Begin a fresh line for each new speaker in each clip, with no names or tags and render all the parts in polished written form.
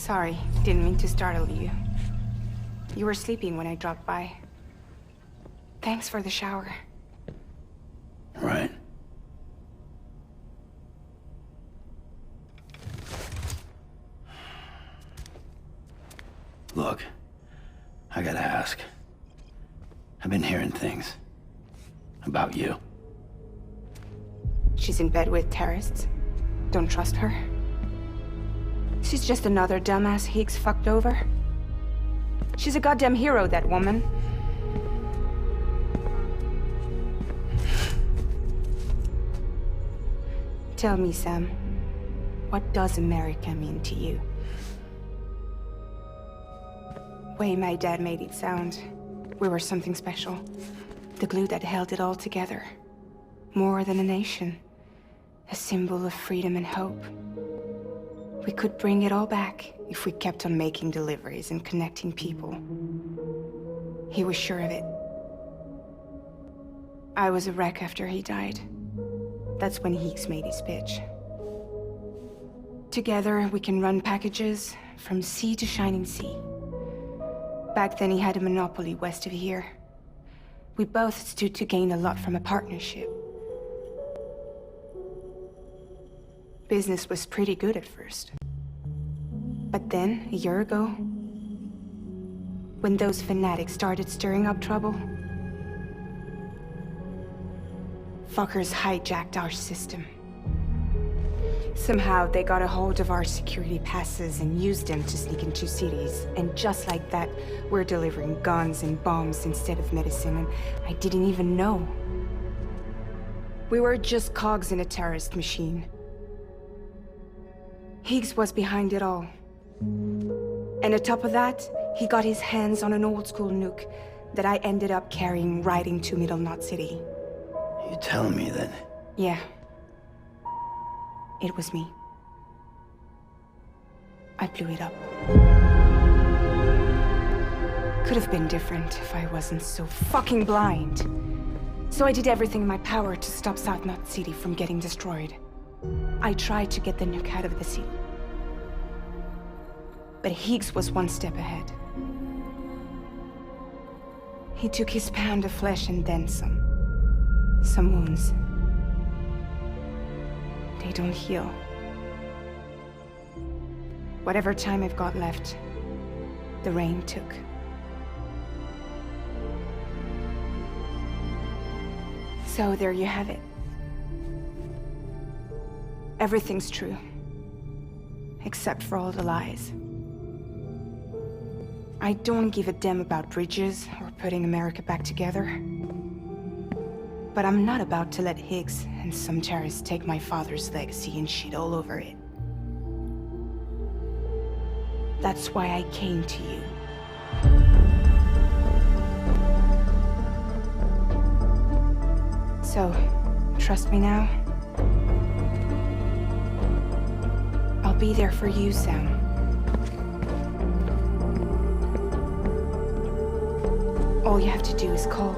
Sorry, didn't mean to startle you. You were sleeping when I dropped by. Thanks for the shower.
Right. Look, I gotta ask. I've been hearing things about you.
She's in bed with terrorists. Don't trust her. She's just another dumbass Higgs fucked over. She's a goddamn hero, that woman. Tell me, Sam, what does America mean to you? Way my dad made it sound, we were something special. The glue that held it all together. More than a nation. A symbol of freedom and hope. We could bring it all back if we kept on making deliveries and connecting people. He was sure of it. I was a wreck after he died. That's when Higgs made his pitch. Together, we can run packages from sea to shining sea. Back then, he had a monopoly west of here. We both stood to gain a lot from a partnership. Business was pretty good at first. But then, a year ago, when those fanatics started stirring up trouble, fuckers hijacked our system. Somehow, they got a hold of our security passes and used them to sneak into cities. And just like that, we're delivering guns and bombs instead of medicine, and I didn't even know. We were just cogs in a terrorist machine. Higgs was behind it all. And on top of that, he got his hands on an old-school nuke that I ended up carrying right into Middle Knot City.
You telling me that?
Yeah. It was me. I blew it up. Could have been different if I wasn't so fucking blind. So I did everything in my power to stop South Knot City from getting destroyed. I tried to get the nuke out of the city. But Higgs was one step ahead. He took his pound of flesh and then some. Some wounds. They don't heal. Whatever time I've got left, the rain took. So there you have it. Everything's true. Except for all the lies. I don't give a damn about bridges or putting America back together. But I'm not about to let Higgs and some terrorists take my father's legacy and shit all over it. That's why I came to you. So, trust me now? I'll be there for you, Sam. All you have to do is call.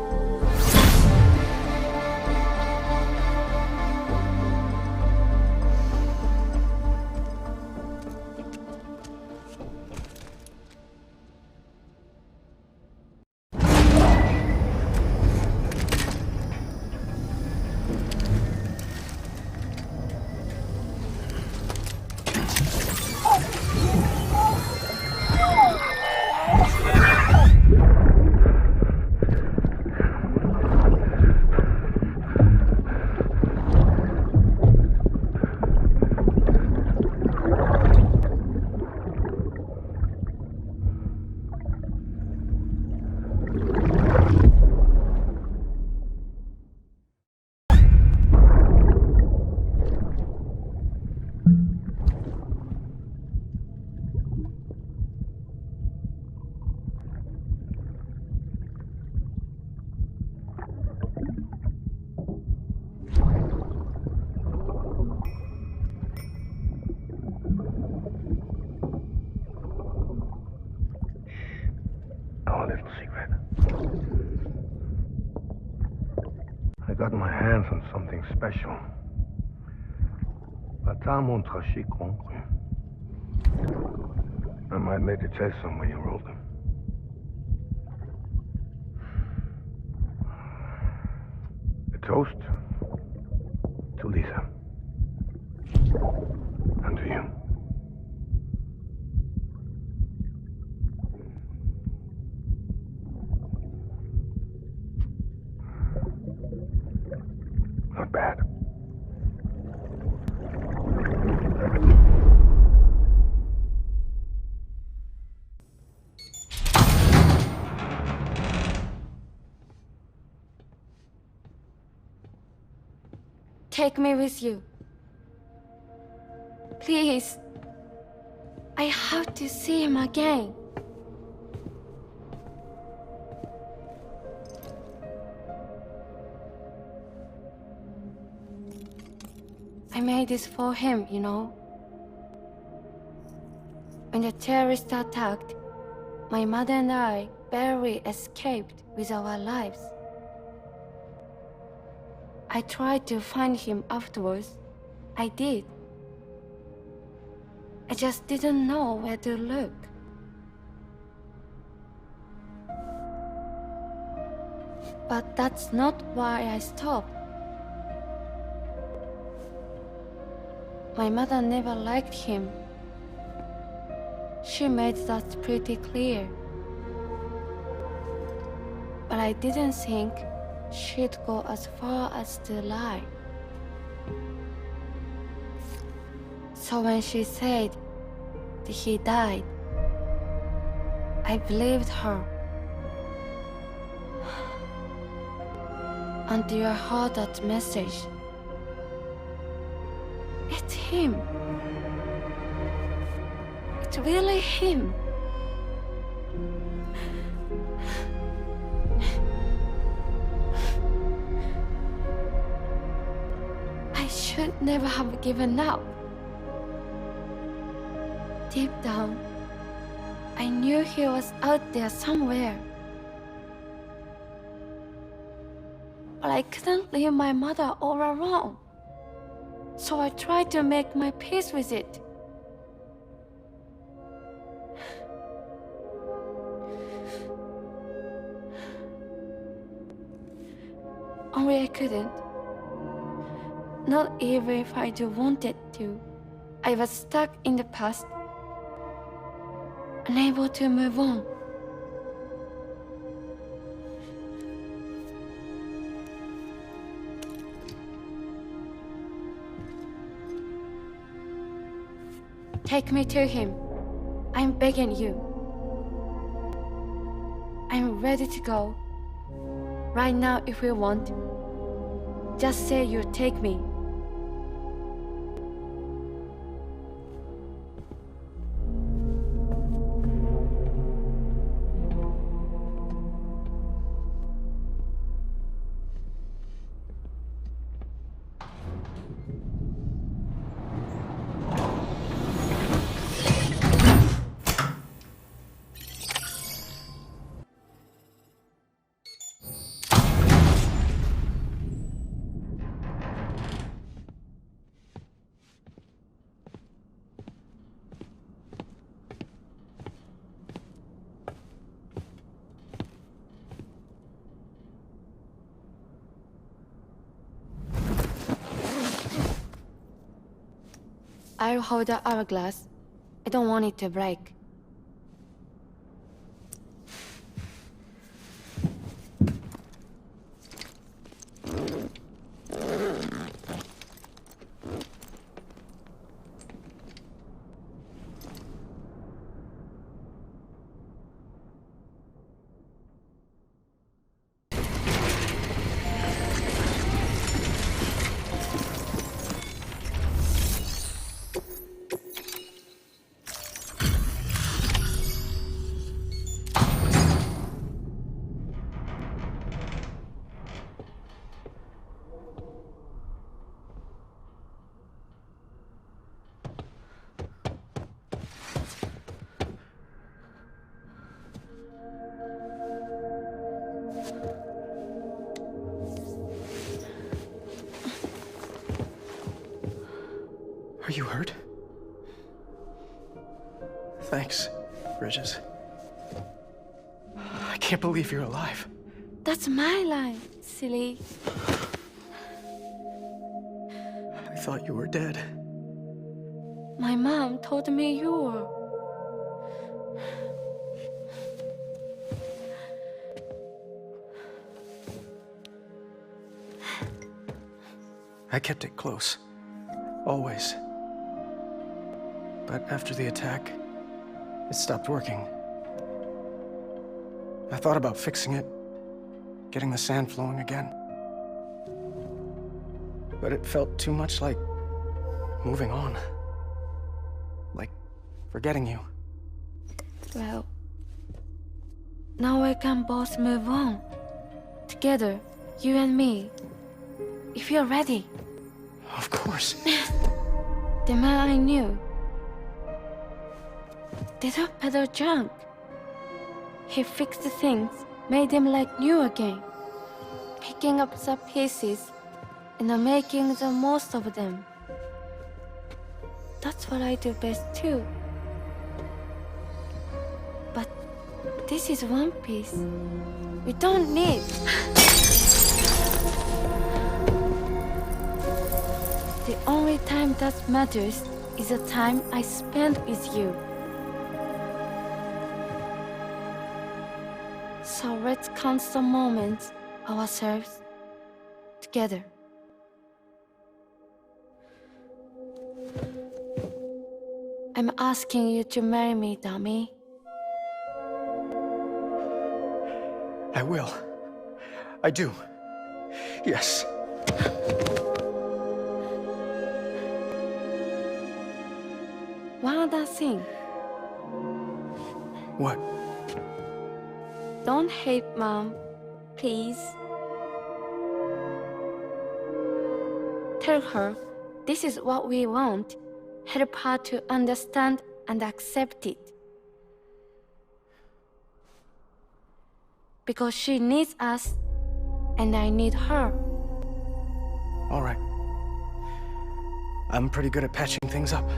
Got my hands on something special. Pas tant mon traché conclu. I might make the chest somewhere you rolled them. A toast to Lisa. And to you. Not bad.
Take me with you. Please. I have to see him again. I made this for him, you know. When the terrorists attacked, my mother and I barely escaped with our lives. I tried to find him afterwards. I did. I just didn't know where to look. But that's not why I stopped. My mother never liked him. She made that pretty clear. But I didn't think she'd go as far as to lie. So when she said that he died, I believed her. Until I heard that message. It's him. It's really him. I should never have given up. Deep down, I knew he was out there somewhere. But I couldn't leave my mother all alone. So I tried to make my peace with it. Only I couldn't. Not even if I do wanted to. I was stuck in the past, unable to move on. Take me to him. I'm begging you. I'm ready to go. Right now if you want. Just say you'll take me. I'll hold the hourglass. I don't want it to break.
Are you hurt? Thanks. Bridges. I can't believe you're alive.
That's my line, silly.
I thought you were dead.
My mom told me you were.
I kept it close. Always. But after the attack, it stopped working. I thought about fixing it, getting the sand flowing again. But it felt too much like moving on. Like forgetting you.
Well, now we can both move on. Together, you and me. If you're ready.
Of course.
The man I knew. They took better junk. He fixed the things, made them like new again. Picking up the pieces and making the most of them. That's what I do best too. But this is one piece. We don't need. The only time that matters is the time I spend with you. So let's count the moments ourselves together. I'm asking you to marry me, dummy.
I will. I do. Yes.
One other thing.
What?
Don't hate Mom, please. Tell her this is what we want. Help her to understand and accept it. Because she needs us, and I need her.
All right. I'm pretty good at patching things up.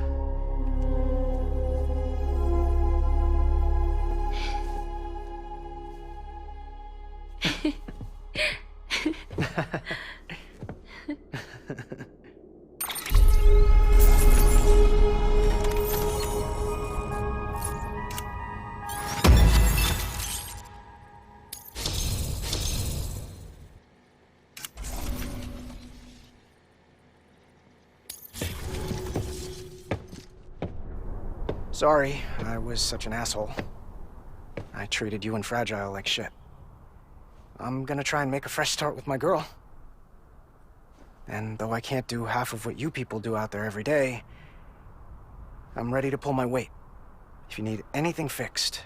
Sorry, I was such an asshole. I treated you and Fragile like shit. I'm gonna try and make a fresh start with my girl. And though I can't do half of what you people do out there every day, I'm ready to pull my weight. If you need anything fixed,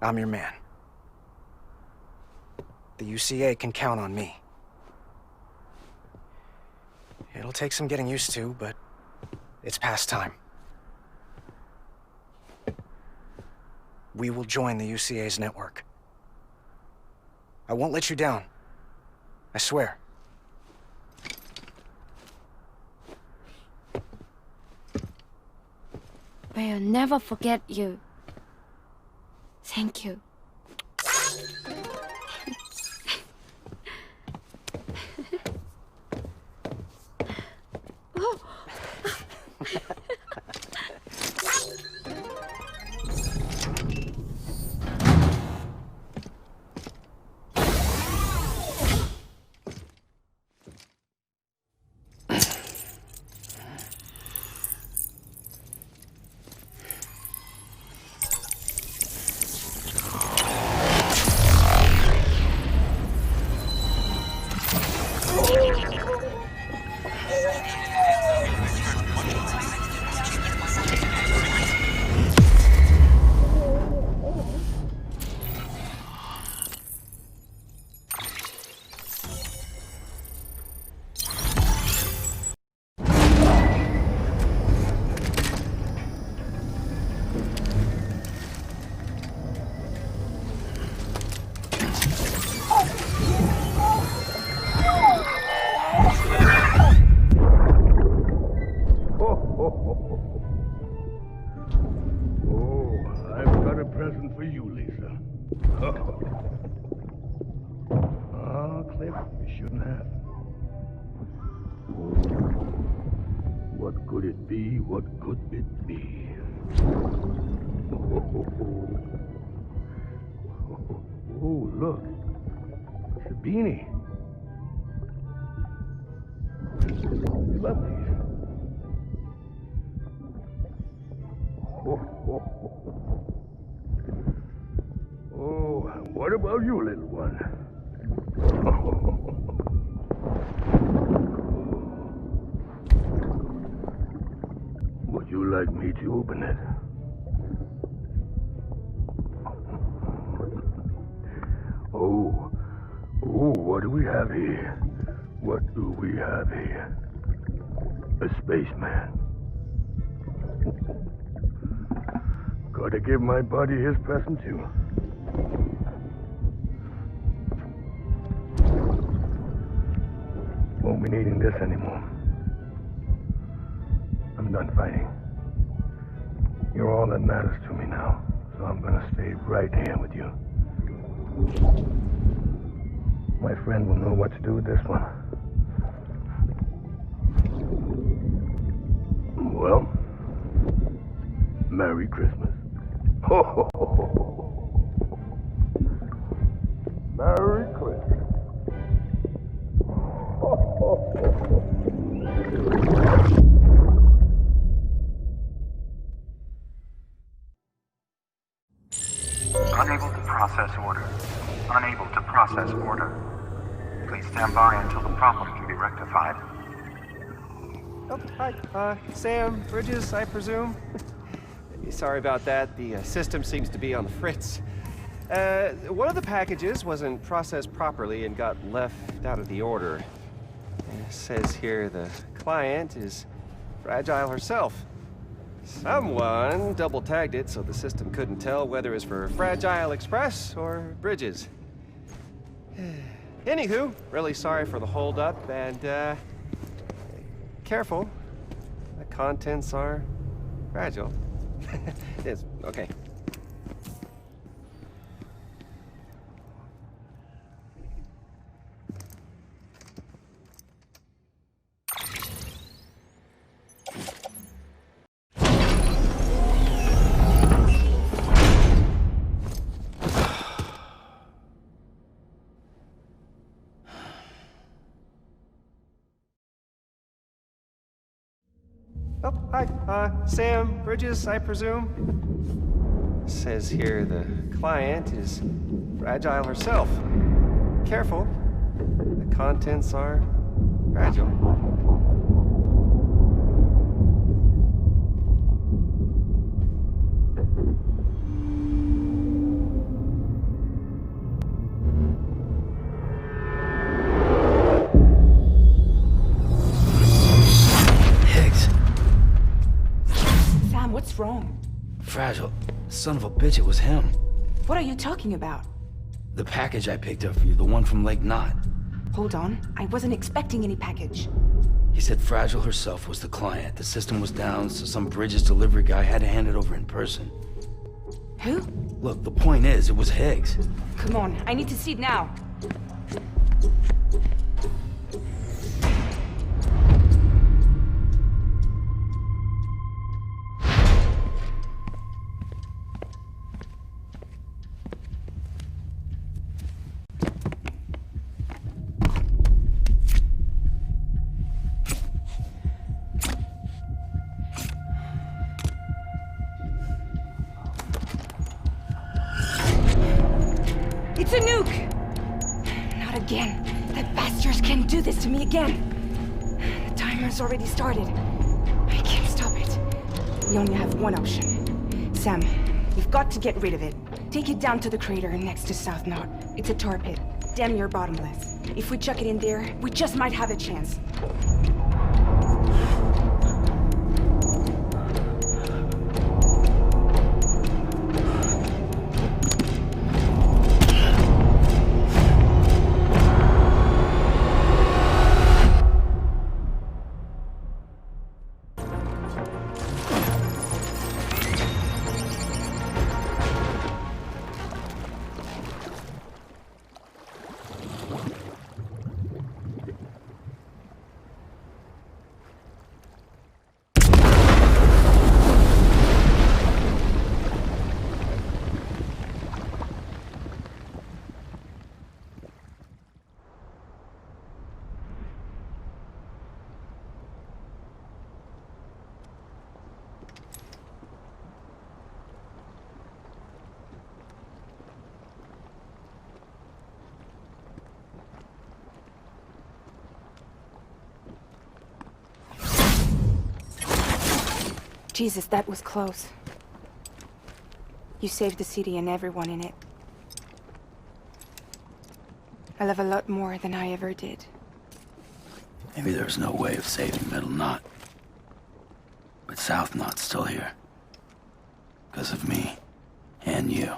I'm your man. The UCA can count on me. It'll take some getting used to, but it's past time. We will join the UCA's network. I won't let you down. I swear.
We'll never forget you. Thank you.
Oh, I've got a present Oh, Cliff, you shouldn't have. What could it be? What could it be? Oh, look. It's a beanie. You love these. Oh, what about you, little one? Would you like me to open it? Oh, what do we have here? What do we have here? A spaceman. Gotta give my buddy his present too. Won't be needing this anymore. I'm done fighting. You're all that matters to me now, so I'm gonna stay right here with you. My friend will know what to do with this one. Well, Merry Christmas. Ho, ho, ho, ho, ho. Merry Christmas. Ho, ho, ho, ho.
Unable to process order. Unable to process order. Please stand by until the problem can be rectified.
Oh, hi. Sam, Bridges, I presume? Sorry about that. The system seems to be on the fritz. One of the packages wasn't processed properly and got left out of the order. It says here the client is Fragile herself. Someone double-tagged it so the system couldn't tell whether it was for Fragile Express or Bridges. Anywho, really sorry for the hold-up, and, careful. The contents are fragile. Yes, okay. Oh, hi. Sam, Bridges, I presume? Says here the client is Fragile herself. Careful. The contents are fragile.
What's wrong?
Fragile. Son of a bitch, it was him.
What are you talking about?
The package I picked up for you, the one from Lake Knot.
Hold on. I wasn't expecting any package.
He said Fragile herself was the client. The system was down, so some Bridges delivery guy had to hand it over in person.
Who?
Look, the point is, it was Higgs.
Come on, I need to see it now. It's a nuke! Not again. The bastards can't do this to me again. The timer's already started. I can't stop it. We only have one option. Sam, we've got to get rid of it. Take it down to the crater next to South Knot. It's a tar pit. Damn near bottomless. If we chuck it in there, we just might have a chance. Jesus, that was close. You saved the city and everyone in it. I love a lot more than I ever did.
Maybe there's no way of saving Middle Knot. But South Knot's still here. Because of me. And you.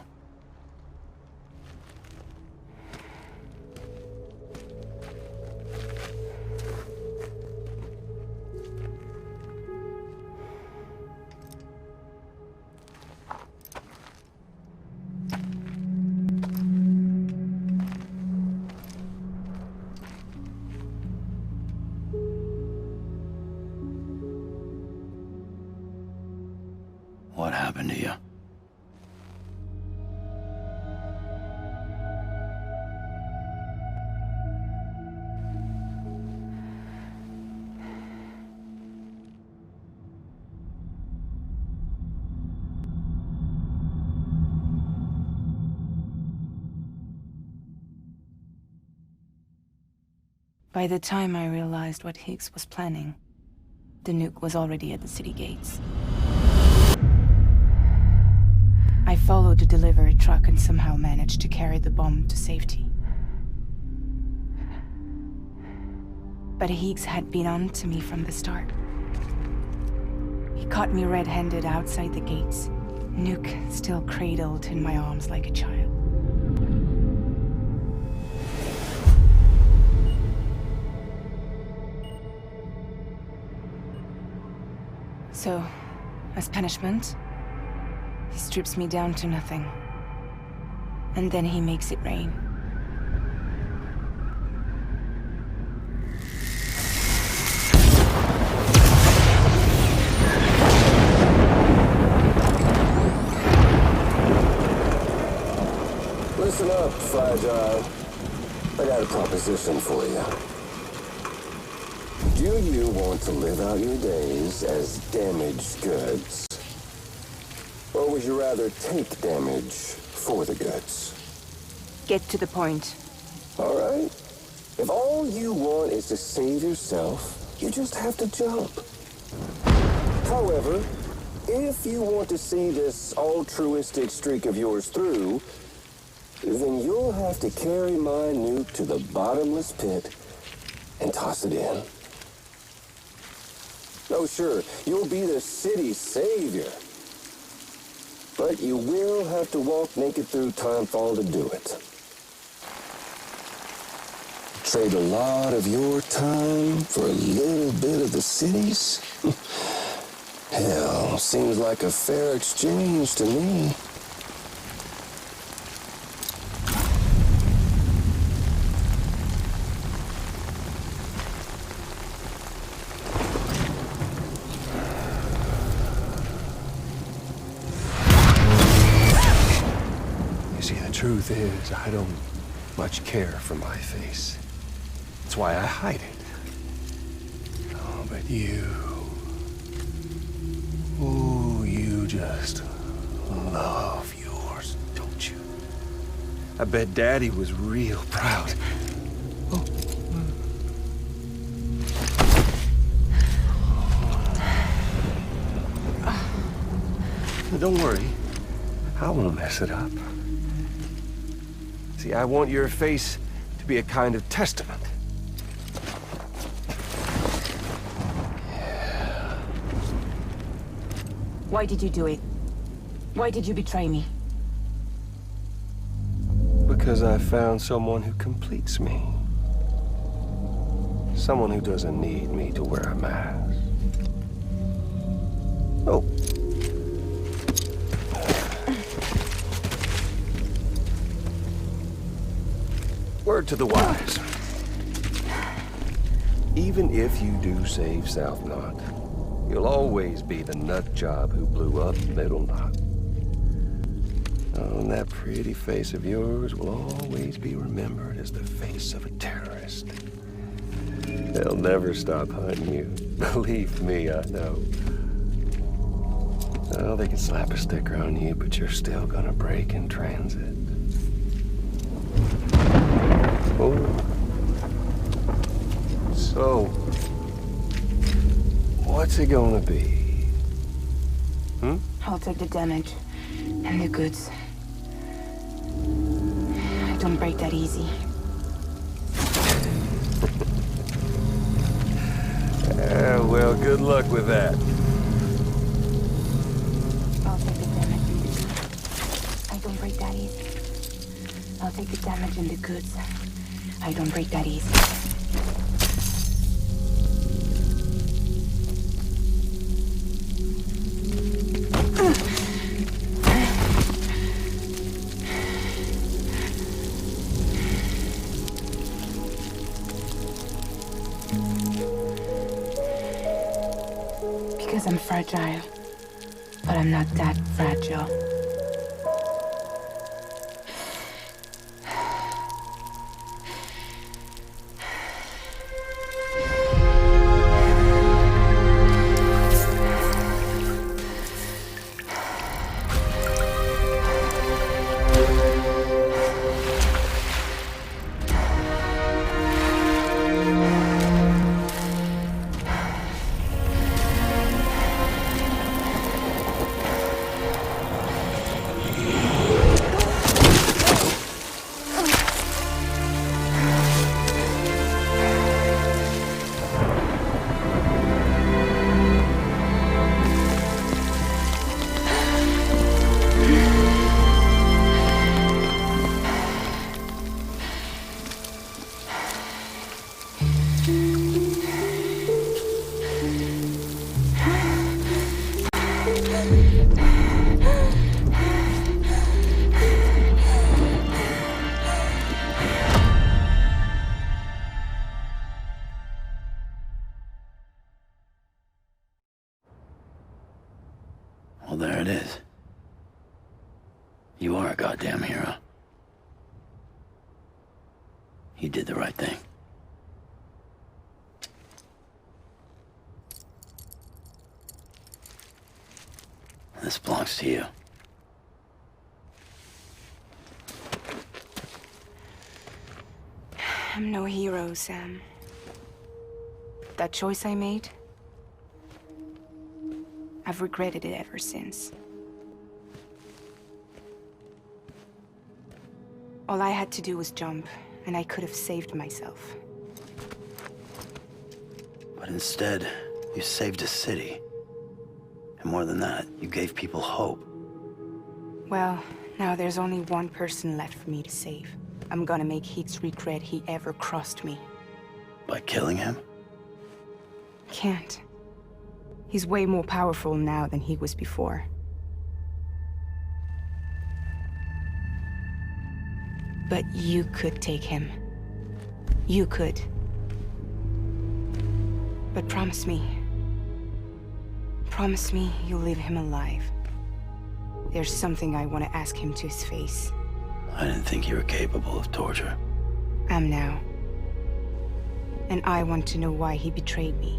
What happened to you?
By the time I realized what Higgs was planning, the nuke was already at the city gates. I followed the delivery truck and somehow managed to carry the bomb to safety. But Higgs had been on to me from the start. He caught me red-handed outside the gates, nuke still cradled in my arms like a child. So, as punishment, he strips me down to nothing. And then he makes it rain.
Listen up, Fragile. I got a proposition for you. Do you want to live out your days as damaged goods? Or would you rather take damage for the goods?
Get to the point.
All right. If all you want is to save yourself, you just have to jump. However, if you want to see this altruistic streak of yours through, then you'll have to carry my nuke to the bottomless pit and toss it in. Oh, sure, you'll be the city's savior. But you will have to walk naked through Timefall to do it. Trade a lot of your time for a little bit of the city's? Hell, seems like a fair exchange to me.
Truth is, I don't much care for my face. That's why I hide it. Oh, but you... Ooh, you just love yours, don't you? I bet Daddy was real proud. Oh. Don't worry. I won't mess it up. See, I want your face to be a kind of testament. Yeah.
Why did you do it? Why did you betray me?
Because I found someone who completes me. Someone who doesn't need me to wear a mask. Oh. Word to the wise. Even if you do save South Knot, you'll always be the nut job who blew up Middle Knot. Oh, and that pretty face of yours will always be remembered as the face of a terrorist. They'll never stop hunting you. Believe me, I know. Oh, they can slap a sticker on you, but you're still gonna break in transit. Oh. So, what's it gonna be?
take the damage and the goods. I don't break that easy.
Well, good luck with that.
I'll take the damage. I don't break that easy. I'll take the damage and the goods. I don't break that easy. Because I'm fragile, but I'm not that fragile.
Well, there it is. You are a goddamn hero. You did the right thing. This belongs to you.
I'm no hero, Sam. That choice I made, I've regretted it ever since. All I had to do was jump, and I could have saved myself.
But instead, you saved a city. And more than that, you gave people hope.
Well, now there's only one person left for me to save. I'm gonna make Heats regret he ever crossed me.
By killing him?
Can't. He's way more powerful now than he was before. But you could take him. You could. But promise me. Promise me you'll leave him alive. There's something I want to ask him to his face.
I didn't think you were capable of torture.
Am now. And I want to know why he betrayed me.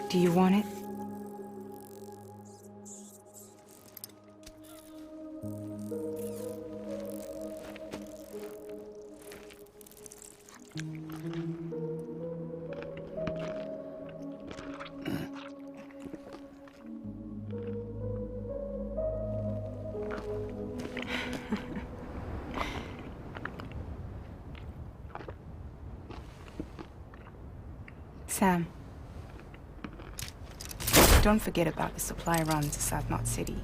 Do you want it? Sam. Don't forget about the supply runs to South Knot City.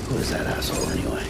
Who is that asshole anyway?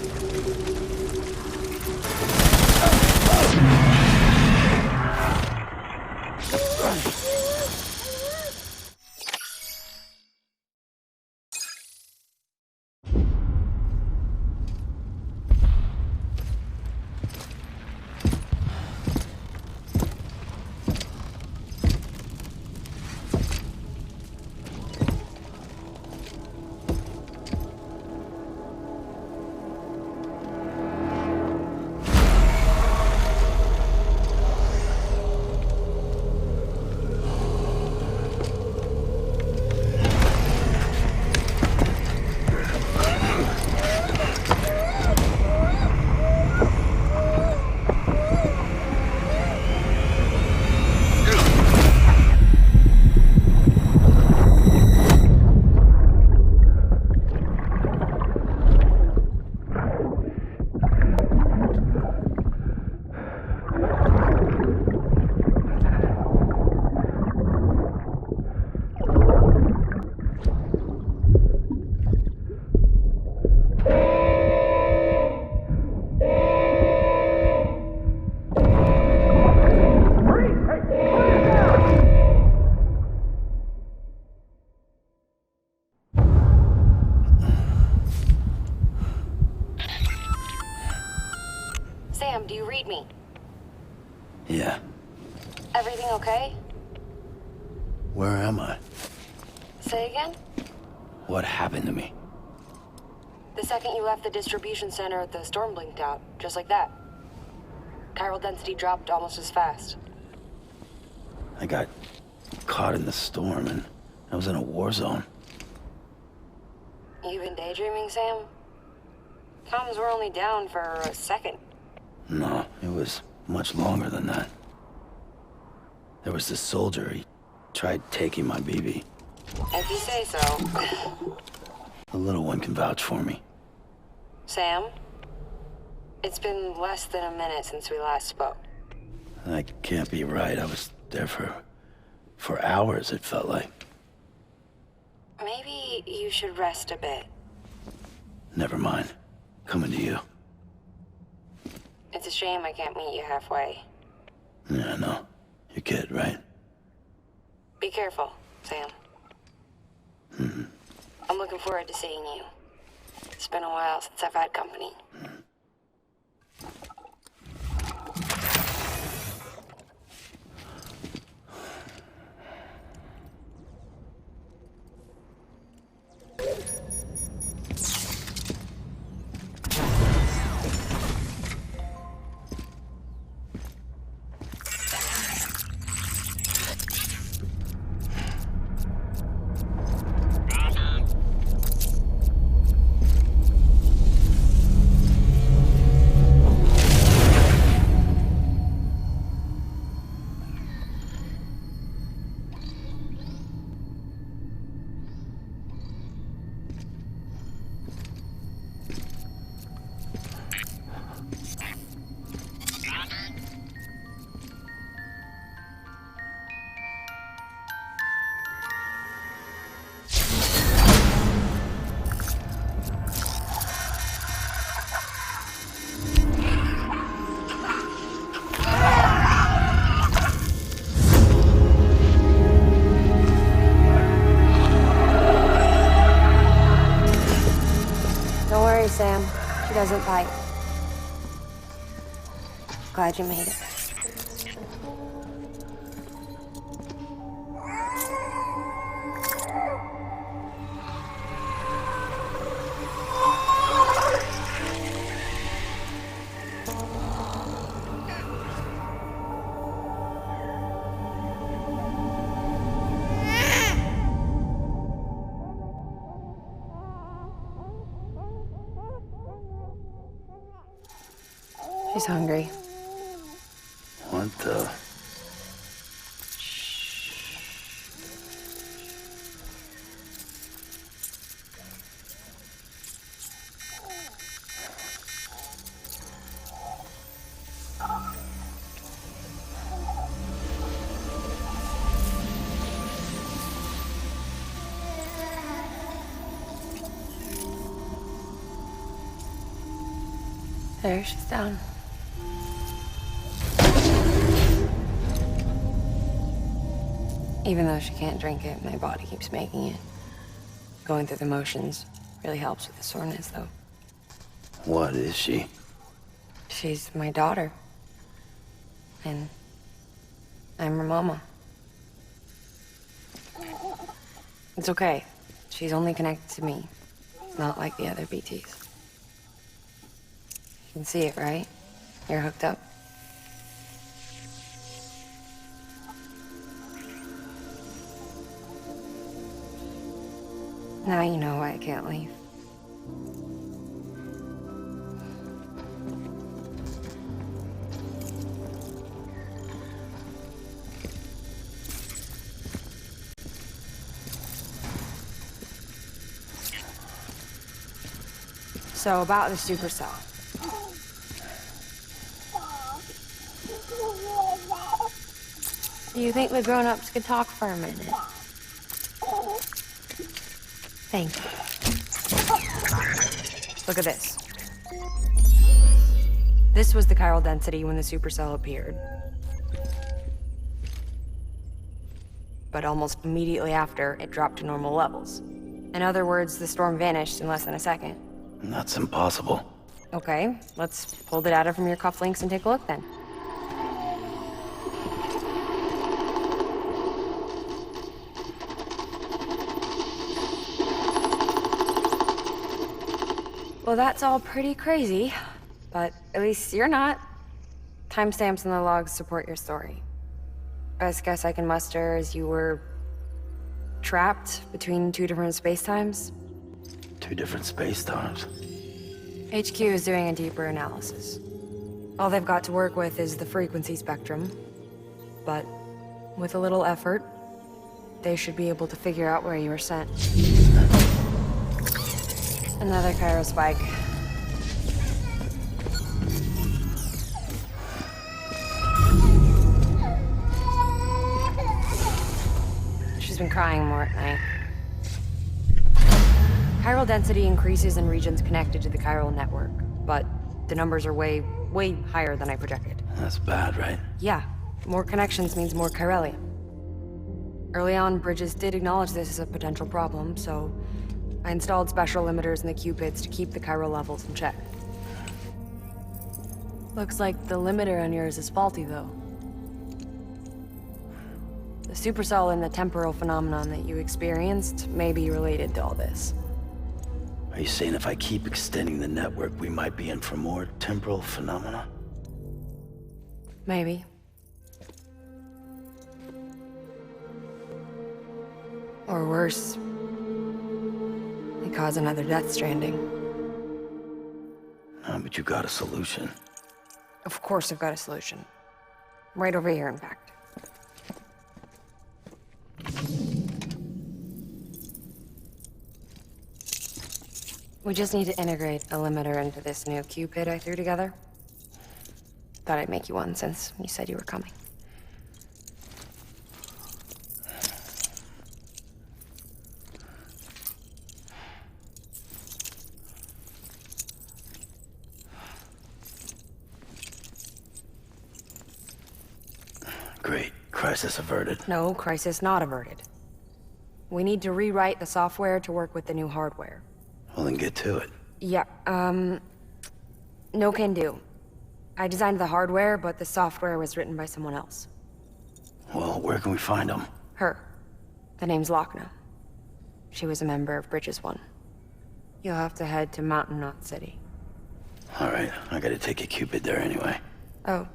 Sam, do you read me?
Yeah.
Everything okay?
Where am I?
Say again?
What happened to me?
The second you left the distribution center, the storm blinked out, just like that. Chiral density dropped almost as fast.
I got caught in the storm and I was in a war zone.
You been daydreaming, Sam? Comms were only down for a second.
No, it was much longer than that. There was this soldier, he tried taking my BB.
If you say so.
The little one can vouch for me.
Sam? It's been less than a minute since we last spoke.
That can't be right. I was there for hours, it felt like.
Maybe you should rest a bit.
Never mind. Coming to you.
It's a shame I can't meet you halfway.
Yeah, I know. Your kid, right?
Be careful, Sam.
Mm-hmm.
I'm looking forward to seeing you. It's been a while since I've had company.
worry, Sam. She doesn't bite. Glad you made it. She's hungry.
What the?
There, she's down. Even though she can't drink it, my body keeps making it. Going through the motions really helps with the soreness, though.
What is she?
She's my daughter. And I'm her mama. It's okay. She's only connected to me. Not like the other BTs. You can see it, right? You're hooked up. Now you know why I can't leave. So about the supercell. Do you think the grown-ups could talk for a minute? Thank you. Look at this. This was the chiral density when the supercell appeared. But almost immediately after, it dropped to normal levels. In other words, the storm vanished in less than a second.
That's impossible.
Okay, let's pull the data from your cufflinks and take a look then. Well, that's all pretty crazy, but at least you're not. Timestamps in the logs support your story. Best guess I can muster is you were trapped between two different spacetimes.
Two different space times.
HQ is doing a deeper analysis. All they've got to work with is the frequency spectrum, but with a little effort, they should be able to figure out where you were sent. Another chiral spike. She's been crying more at night. Chiral density increases in regions connected to the chiral network, but the numbers are way higher than I projected.
That's bad, right?
Yeah, more connections means more chiralium. Early on, Bridges did acknowledge this as a potential problem, so I installed special limiters in the Cupids to keep the chiral levels in check. Looks like the limiter on yours is faulty, though. The supercell and the temporal phenomenon that you experienced may be related to all this.
Are you saying if I keep extending the network, we might be in for more temporal phenomena?
Maybe. Or worse. They cause another death stranding.
No, but you got a solution.
Of course I've got a solution. Right over here, in fact. We just need to integrate a limiter into this new Cupid I threw together. Thought I'd make you one since you said you were coming.
Great. Crisis averted.
No, crisis not averted. We need to rewrite the software to work with the new hardware.
Well, then get to it.
Yeah, no can do. I designed the hardware, but the software was written by someone else.
Well, where can we find them?
Her. The name's Lochna. She was a member of Bridges 1. You'll have to head to Mountain Knot City.
All right, I gotta take a Cupid there anyway.
Oh,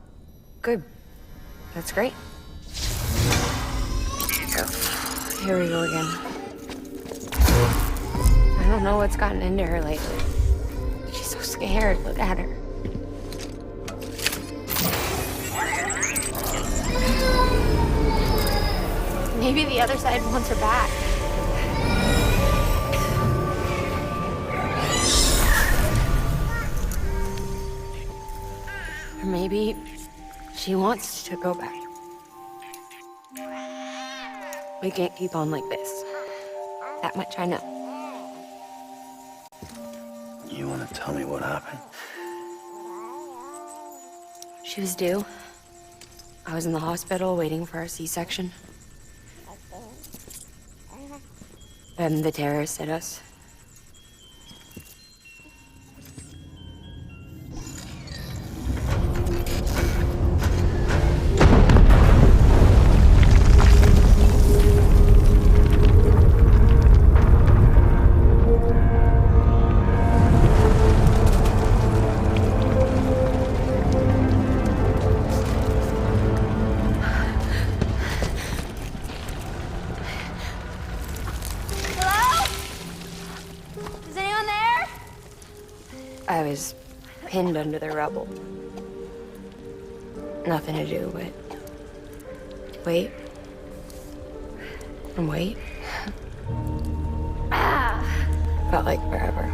good. That's great. Here we go again. I don't know what's gotten into her lately. She's so scared. Look at her. Maybe the other side wants her back. Or maybe she wants to go back. We can't keep on like this. That much I know.
You wanna tell me what happened?
She was due. I was in the hospital waiting for a C-section. And the terrorists hit us. I was pinned under the rubble. Nothing to do but wait and wait. Felt like forever.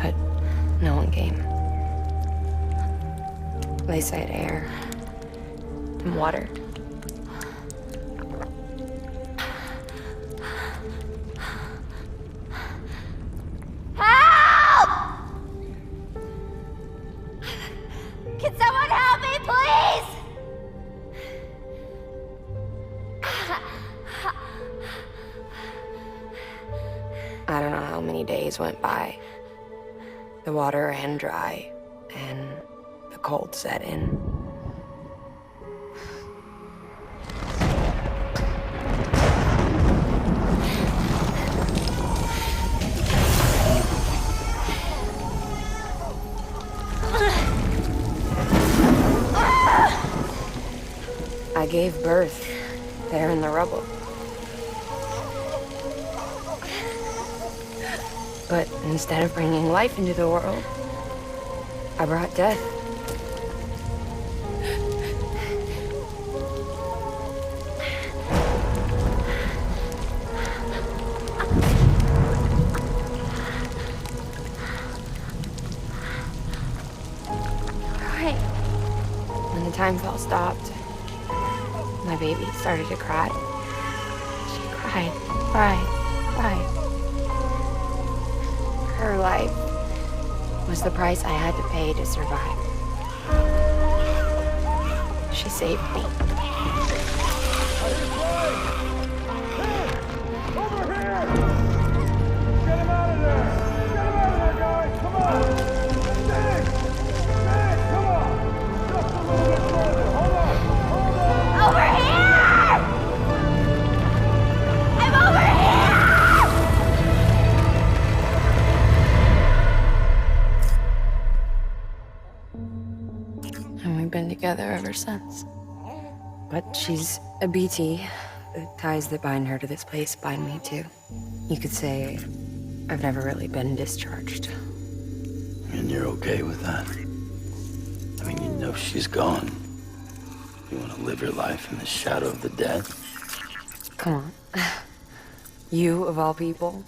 But no one came. They said air and water. I don't know how many days went by. The water ran dry, and the cold set in. I gave birth there in the rubble. But instead of bringing life into the world, I brought death. Right. When the time fell stopped, my baby started to cry. She cried, cried, cried. Her life was the price I had to pay to survive. She saved me.
Over here! Get him out of there! Get him out of there, guys! Come on! Dig! Dig! Come on! Just a little bit further. Hold on! Hold on!
Over here! I'm over here!
And we've been together ever since. But she's a BT. The ties that bind her to this place bind me too. You could say I've never really been discharged.
And you're okay with that? I mean, you know she's gone. You want to live your life in the shadow of the dead?
Come on. You, of all people,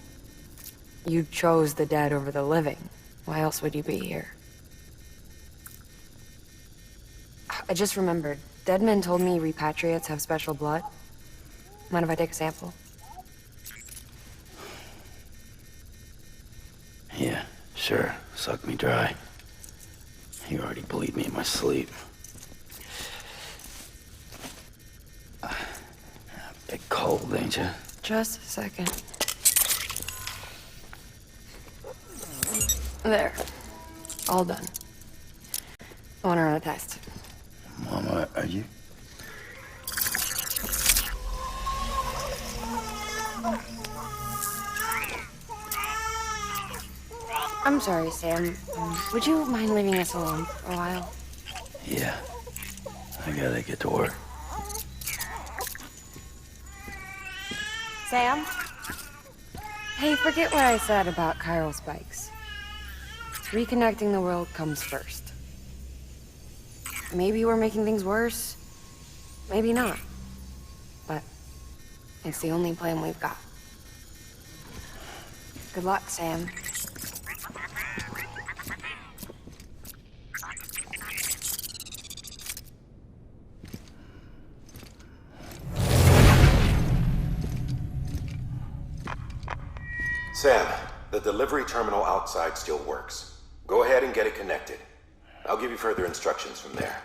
you chose the dead over the living. Why else would you be here? I just remembered. Dead men told me repatriates have special blood. Mind if I take a sample?
Yeah, sure. Suck me dry. You already bleed me in my sleep. Bit cold, ain't you?
Just a second. There. All done. I want to run a test.
Mama, are you?
I'm sorry, Sam. Would you mind leaving us alone for a while?
Yeah. I gotta get to work.
Sam? Hey, forget what I said about chiral spikes. Reconnecting the world comes first. Maybe we're making things worse. Maybe not. But it's the only plan we've got. Good luck, Sam.
Sam, the delivery terminal outside still works. Go ahead and get it connected. I'll give you further instructions from there.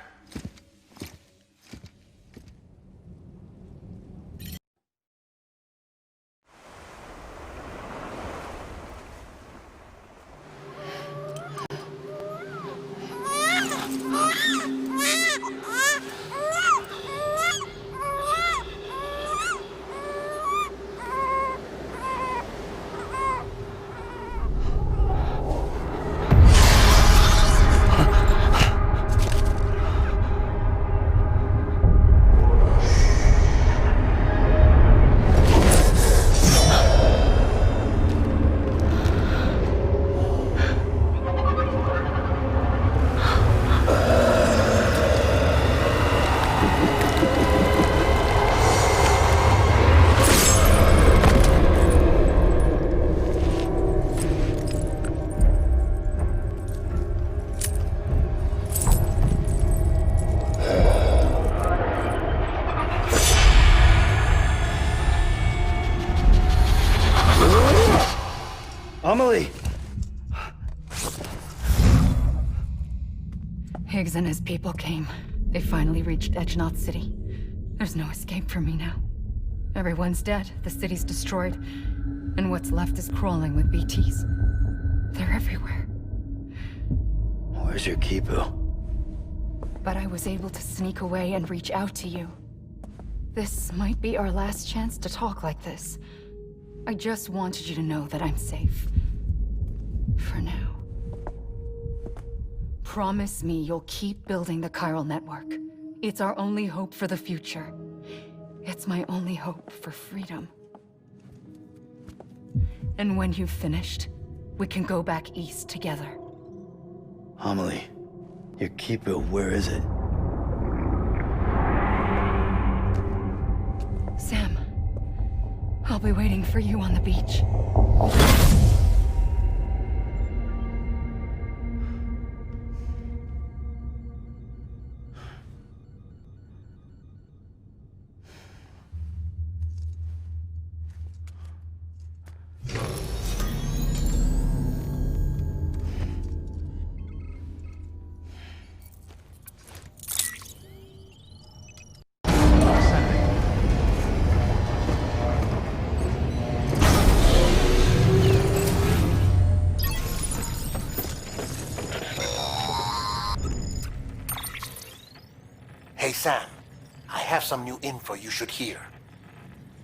Amelie!
Higgs and his people came. They finally reached Edgenaught City. There's no escape for me now. Everyone's dead, the city's destroyed, and what's left is crawling with BTs. They're everywhere.
Where's your Kipu?
But I was able to sneak away and reach out to you. This might be our last chance to talk like this. I just wanted you to know that I'm safe. For now. Promise me you'll keep building the chiral network. It's our only hope for the future. It's my only hope for freedom. And when you've finished, we can go back east together.
Amelie, your Kipu, where is it?
Sam, I'll be waiting for you on the beach.
Hey, Sam. I have some new info you should hear.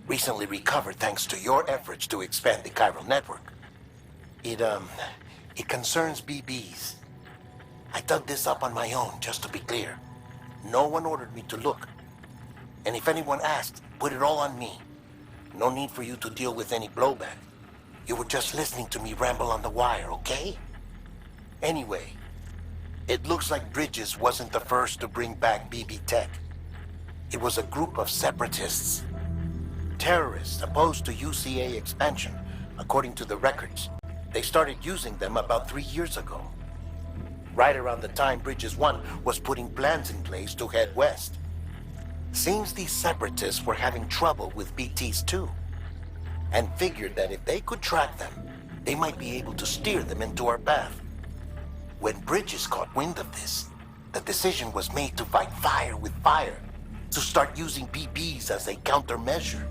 Recently recovered thanks to your efforts to expand the chiral network. It concerns BBs. I dug this up on my own, just to be clear. No one ordered me to look. And if anyone asked, put it all on me. No need for you to deal with any blowback. You were just listening to me ramble on the wire, okay? Anyway, it looks like Bridges wasn't the first to bring back BB tech. It was a group of separatists. Terrorists opposed to UCA expansion, according to the records. They started using them about 3 years ago. Right around the time Bridges 1 was putting plans in place to head west. Seems these separatists were having trouble with BTs too, and figured that if they could track them, they might be able to steer them into our path. When Bridges caught wind of this, the decision was made to fight fire with fire, to start using BBs as a countermeasure.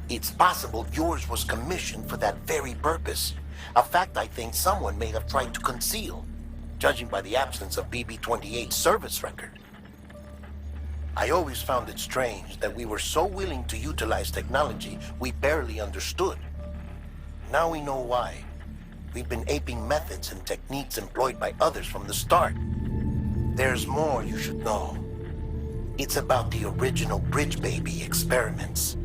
It's possible yours was commissioned for that very purpose, A fact I think someone may have tried to conceal, judging by the absence of BB-28's service record. I always found it strange that we were so willing to utilize technology we barely understood. Now we know why. We've been aping methods and techniques employed by others from the start. There's more you should know. It's about the original Bridge Baby experiments.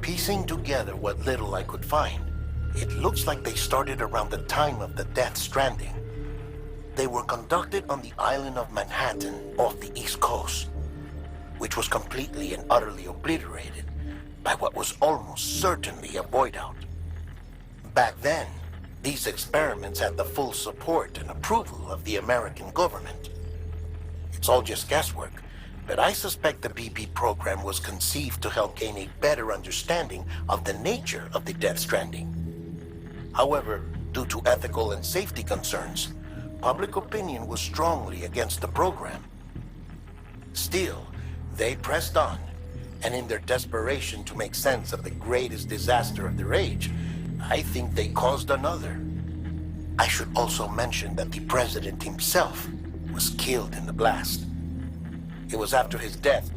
Piecing together what little I could find, it looks like they started around the time of the Stranding. They were conducted on the island of Manhattan off the East Coast, which was completely and utterly obliterated by what was almost certainly a void-out. Back then, these experiments had the full support and approval of the American government. It's all just guesswork, but I suspect the BB program was conceived to help gain a better understanding of the nature of the Stranding. However, due to ethical and safety concerns, public opinion was strongly against the program. Still, they pressed on, and in their desperation to make sense of the greatest disaster of their age, I think they caused another. I should also mention that the president himself was killed in the blast. It was after his death,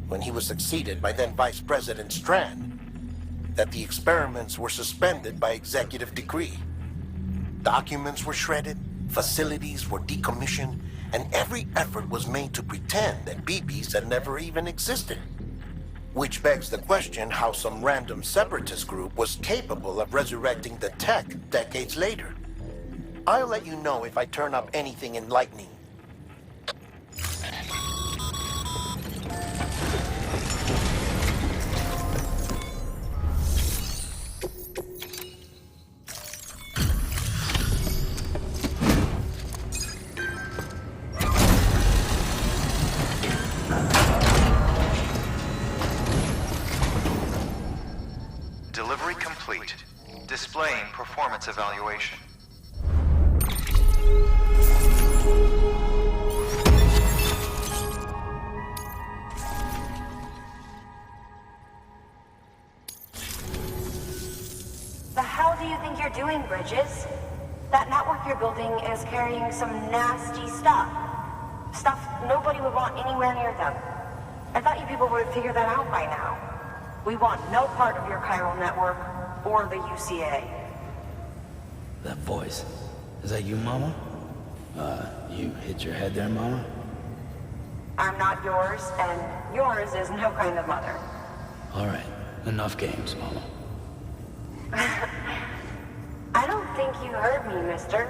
when he was succeeded by then Vice President Strand, that the experiments were suspended by executive decree. Documents were shredded, facilities were decommissioned, and every effort was made to pretend that BBs had never even existed. Which begs the question how some random separatist group was capable of resurrecting the tech decades later. I'll let you know if I turn up anything enlightening.
Delivery complete. Displaying performance evaluation.
The hell do you think you're doing, Bridges? That network you're building is carrying some nasty stuff. Stuff nobody would want anywhere near them. I thought you people would have figured that out by now. We want no part of your chiral network or the UCA.
That voice. Is that you, Mama? You hit your head there, Mama?
I'm not yours, and yours is no kind of mother.
All right. Enough games, Mama.
I don't think you heard me, mister.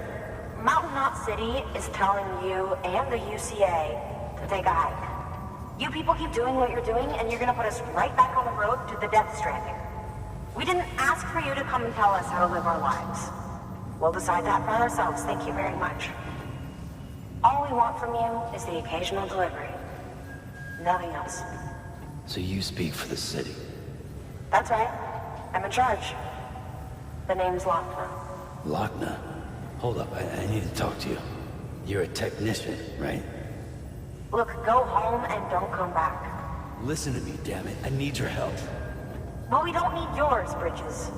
Mountain Knot City is telling you and the UCA to take a hike. You people keep doing what you're doing, and you're gonna put us right back on the road to the Stranding. We didn't ask for you to come and tell us how to live our lives. We'll decide that for ourselves, thank you very much. All we want from you is the occasional delivery. Nothing else.
So you speak for the city?
That's right. I'm in charge. The name's Lochner.
Lochner? Hold up, I need to talk to you. You're a technician, right?
Look, go home and don't come back.
Listen to me, damn it. I need your help.
Well, we don't need yours, Bridges.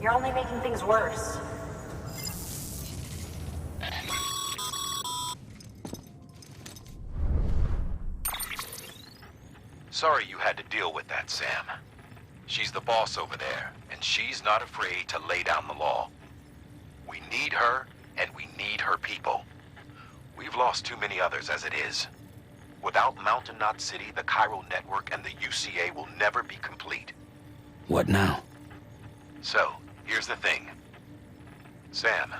You're only making things worse.
Sorry you had to deal with that, Sam. She's the boss over there, and she's not afraid to lay down the law. We need her, and we need her people. We've lost too many others as it is. Without Mountain Knot City, the chiral network and the UCA will never be complete.
What now?
So, here's the thing. Sam,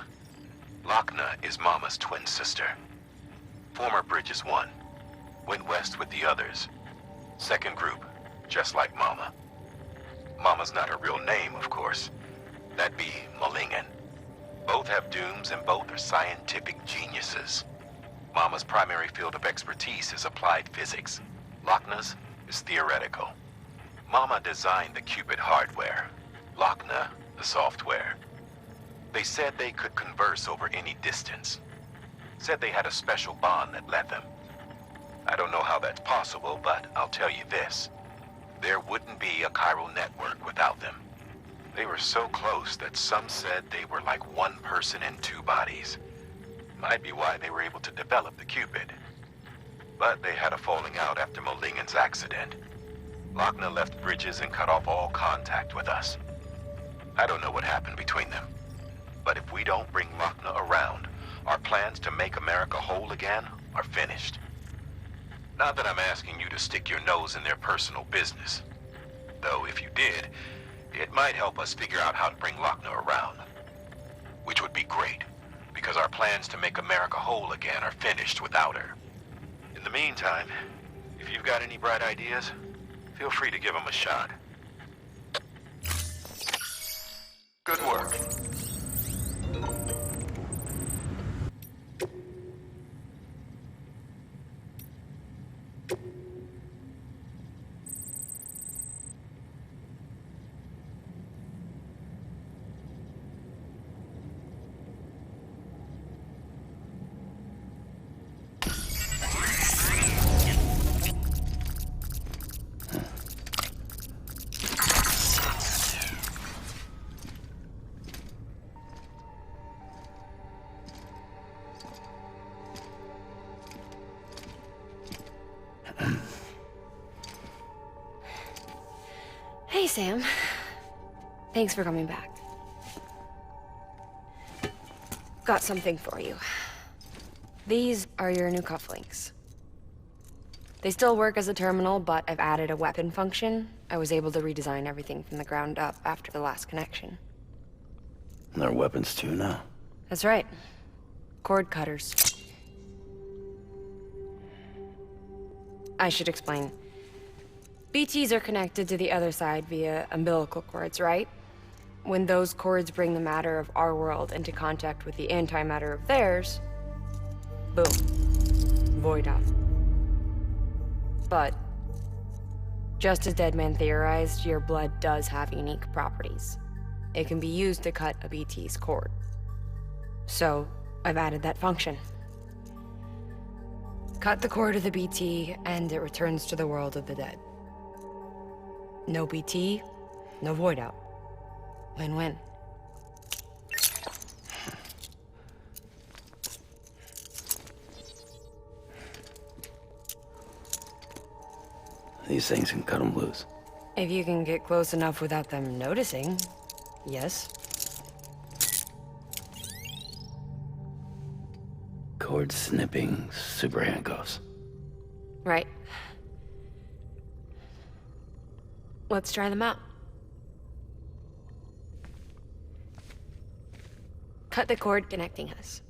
Lochner is Mama's twin sister. Former Bridges 1. Went west with the others. Second group, just like Mama. Mama's not her real name, of course. That'd be Malingen. Both have dooms and both are scientific geniuses. Mama's primary field of expertise is applied physics. Lochner's is theoretical. Mama designed the Cupid hardware. Lochner, the software. They said they could converse over any distance. Said they had a special bond that led them. I don't know how that's possible, but I'll tell you this. There wouldn't be a chiral network without them. They were so close that some said they were like one person in two bodies. Might be why they were able to develop the Cupid. But they had a falling out after Molingen's accident. Lochner left Bridges and cut off all contact with us. I don't know what happened between them. But if we don't bring Lochner around, our plans to make America whole again are finished. Not that I'm asking you to stick your nose in their personal business. Though if you did, it might help us figure out how to bring Lochner around. Which would be great, because our plans to make America whole again are finished without her. In the meantime, if you've got any bright ideas, feel free to give them a shot. Good work.
Hey, Sam. Thanks for coming back. Got something for you. These are your new cufflinks. They still work as a terminal, but I've added a weapon function. I was able to redesign everything from the ground up after the last connection.
And they're weapons too now?
That's right. Cord cutters. I should explain. BTs are connected to the other side via umbilical cords, right? When those cords bring the matter of our world into contact with the antimatter of theirs, boom, void out. But, just as Deadman theorized, your blood does have unique properties. It can be used to cut a BT's cord. So, I've added that function. Cut the cord of the BT, and it returns to the world of the dead. No BT, no void out. Win-win.
These things can cut them loose.
If you can get close enough without them noticing, yes.
Cord snipping super handcuffs.
Right. Let's try them out. Cut the cord connecting us.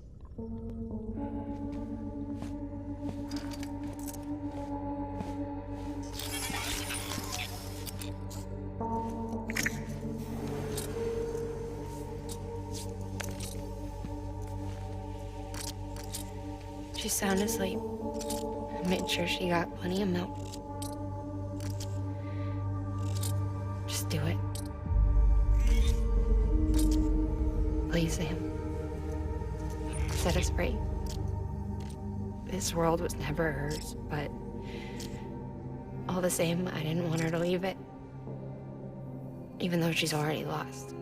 She's sound asleep. I made sure she got plenty of milk. Just do it. Please, Sam. Set us free. This world was never hers, but all the same, I didn't want her to leave it. Even though she's already lost.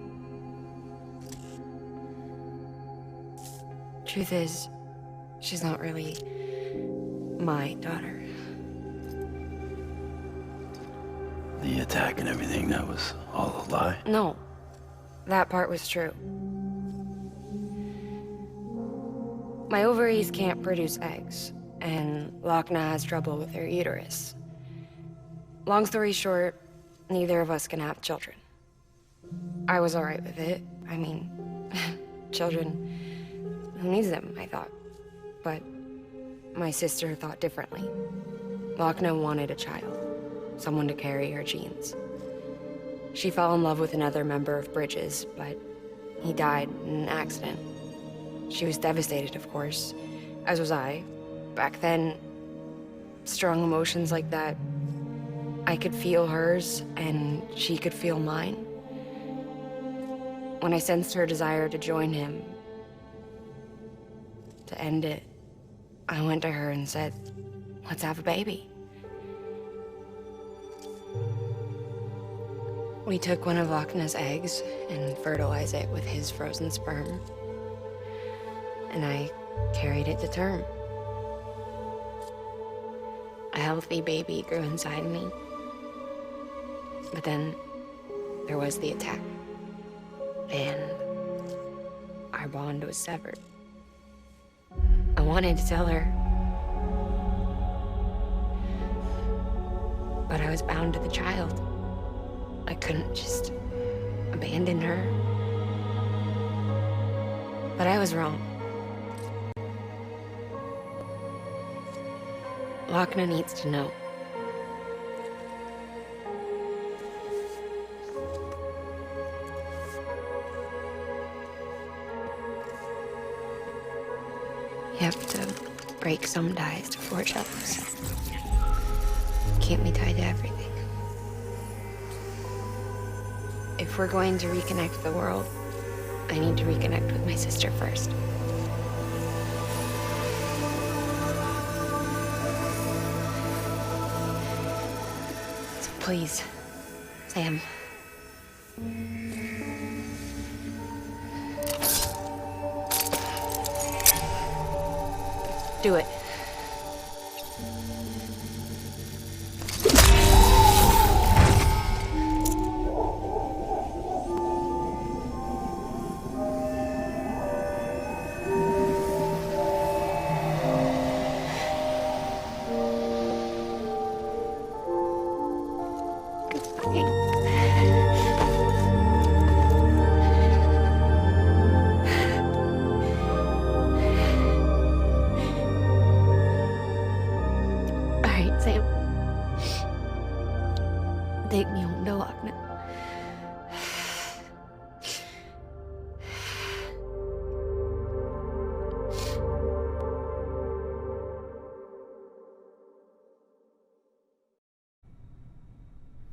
Truth is, she's not really my daughter.
The attack and everything, that was all a lie?
No, that part was true. My ovaries can't produce eggs, and Lochner has trouble with her uterus. Long story short, neither of us can have children. I was alright with it. I mean, children, who needs them, I thought. But my sister thought differently. Lochner wanted a child, someone to carry her genes. She fell in love with another member of Bridges, but he died in an accident. She was devastated, of course, as was I. Back then, strong emotions like that, I could feel hers, and she could feel mine. When I sensed her desire to join him, to end it, I went to her and said, let's have a baby. We took one of Lochna's eggs and fertilized it with his frozen sperm. And I carried it to term. A healthy baby grew inside me. But then there was the attack. And our bond was severed. I wanted to tell her. But I was bound to the child. I couldn't just abandon her. But I was wrong. Lochna needs to know. You have to break some ties to forge others. Can't be tied to everything. If we're going to reconnect the world, I need to reconnect with my sister first. So please, Sam. Do it. Take me home to Lochna.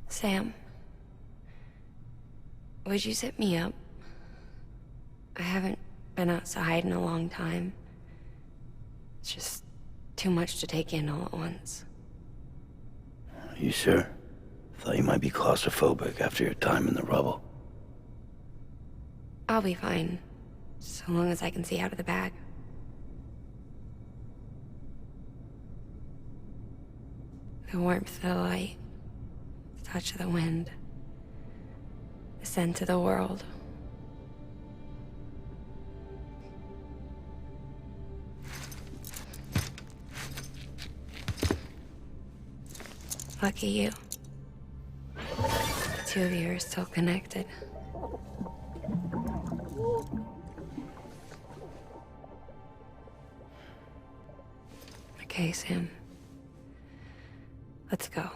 Sam, would you sit me up? I haven't been outside in a long time. It's just too much to take in all at once.
You sure? Thought you might be claustrophobic after your time in the rubble.
I'll be fine, so long as I can see out of the bag. The warmth of the light, the touch of the wind, the scent of the world. Lucky you. The two of you are still connected. Okay, Sam. Let's go.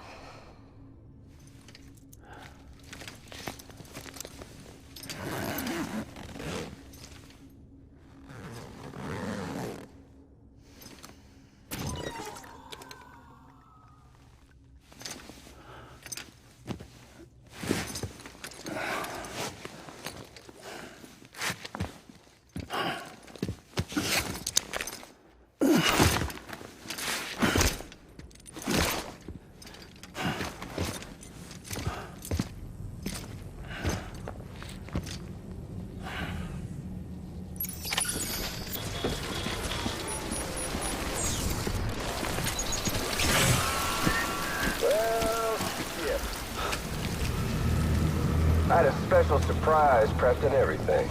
I had a special surprise prepped and everything.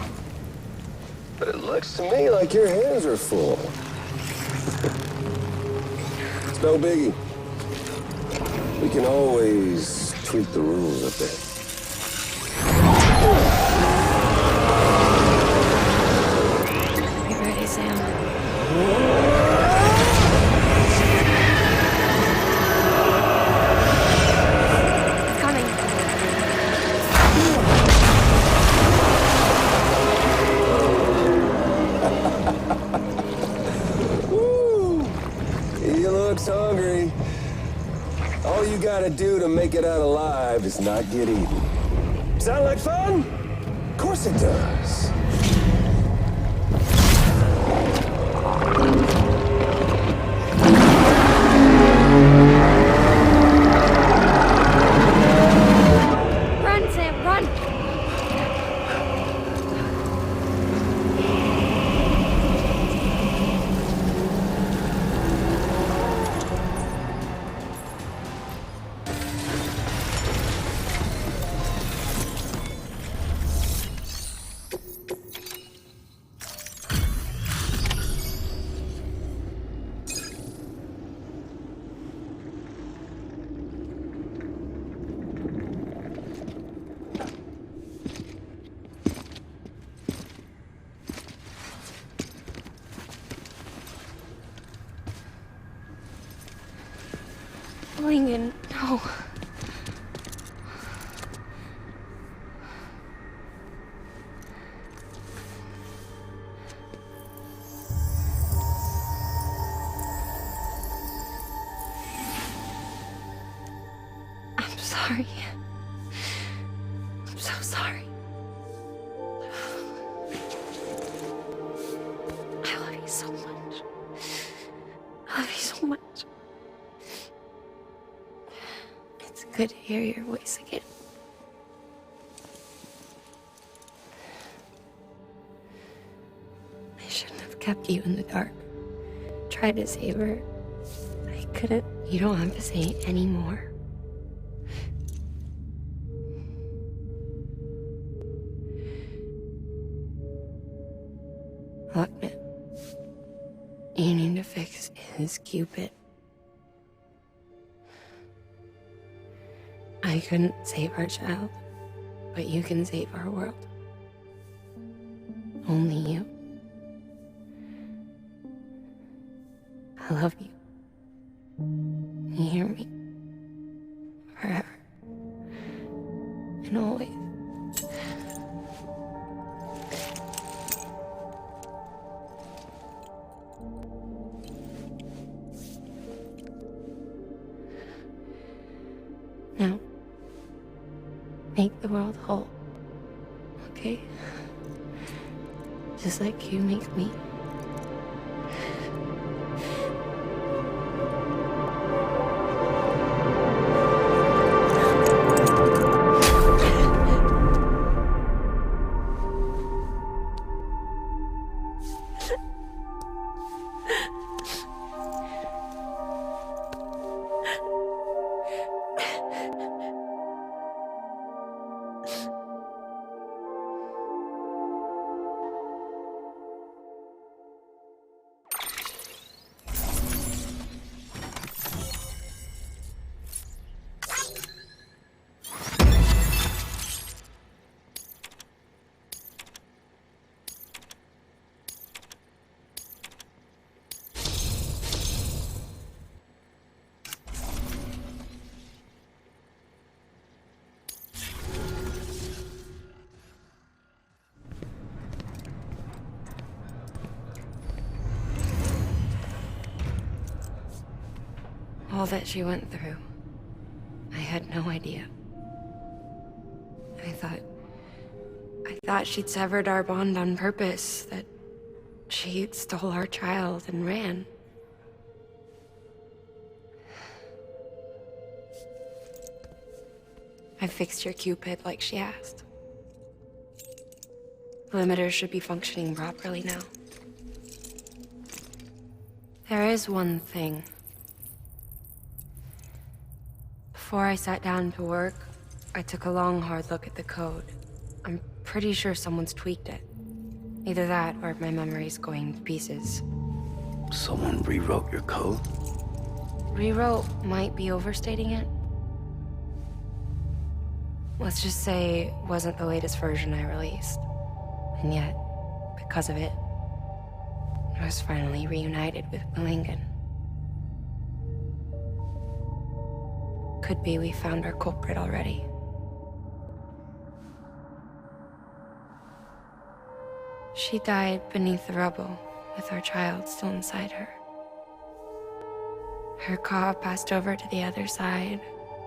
But it looks to me like your hands are full. It's no biggie. We can always tweak the rules a bit.
You ready, Sam?
Hungry. All you gotta do to make it out alive is not get eaten. Sound like fun? Of course it does.
Run, Sam! Malignant, no. I'm sorry. I'm so sorry. I love you so much. I love you so much. It's good to hear your voice again. I shouldn't have kept you in the dark. Tried to save her. I couldn't. You don't have to say any more. Look, man. You need to fix his Cupid. I couldn't save our child, but you can save our world. Only you. I love you. You hear me? Forever. And always. Now, make the world whole, okay? Just like you make me. All that she went through, I had no idea. I thought she'd severed our bond on purpose, that she stole our child and ran. I fixed your Cupid like she asked. The limiter should be functioning properly now. There is one thing. Before I sat down to work, I took a long, hard look at the code. I'm pretty sure someone's tweaked it. Either that, or my memory's going to pieces.
Someone rewrote your code?
Rewrote might be overstating it. Let's just say it wasn't the latest version I released. And yet, because of it, I was finally reunited with Malingen. Could be we found our culprit already. She died beneath the rubble, with our child still inside her. Her Ka passed over to the other side,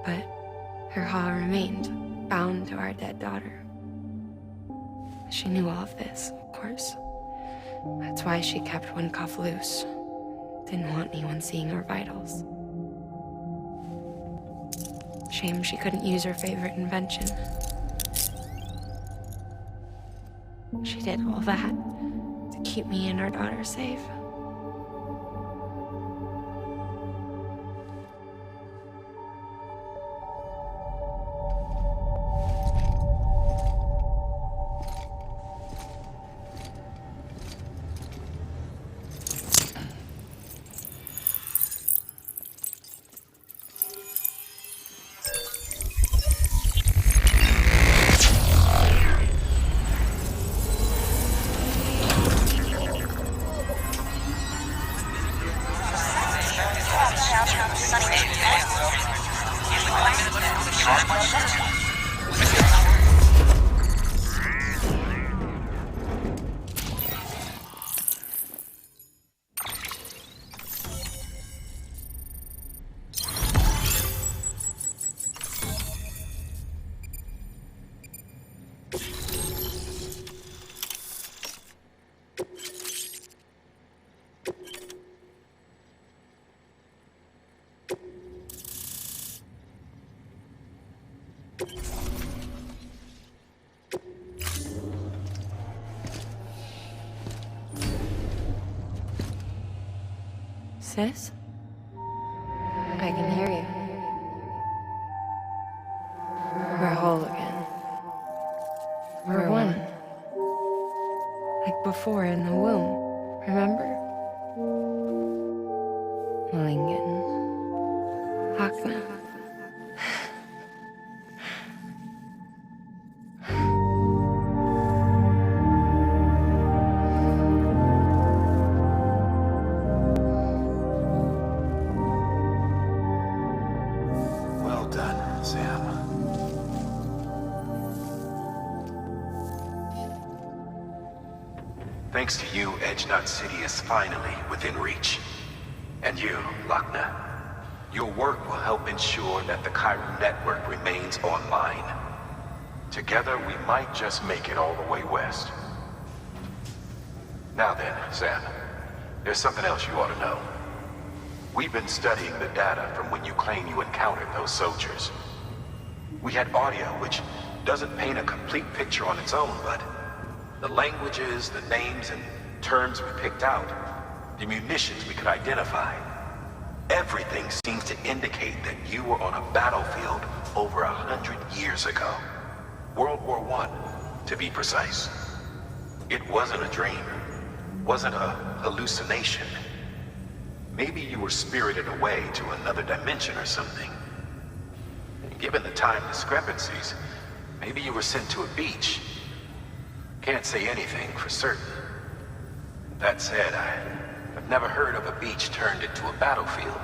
but her Ha remained, bound to our dead daughter. She knew all of this, of course. That's why she kept one cuff loose. Didn't want anyone seeing her vitals. Shame she couldn't use her favorite invention. She did all that to keep me and our daughter safe. Sis? I can hear you. We're whole again. We're one. Like before in the womb, remember? Lingen. Hakna.
Well done, Sam. Thanks to you, Edgenut City is finally within reach. And you, Lochner, your work will help ensure that the Chiral network remains online. Together, we might just make it all the way west. Now then, Sam, there's something else you ought to know. We've been studying the data from when you claim you encountered those soldiers. We had audio which doesn't paint a complete picture on its own, but the languages, the names, and terms we picked out, the munitions we could identify, everything seems to indicate that you were on a battlefield over 100 years ago. World War I, to be precise. It wasn't a dream, wasn't a hallucination. Maybe you were spirited away to another dimension or something. Given the time discrepancies, maybe you were sent to a beach. Can't say anything for certain. That said, I've never heard of a beach turned into a battlefield.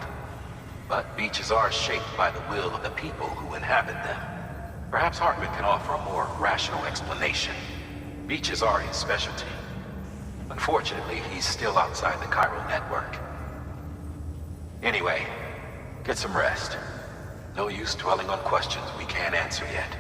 But beaches are shaped by the will of the people who inhabit them. Perhaps Hartman can offer a more rational explanation. Beaches are his specialty. Unfortunately, he's still outside the Chiral network. Anyway, get some rest. No use dwelling on questions we can't answer yet.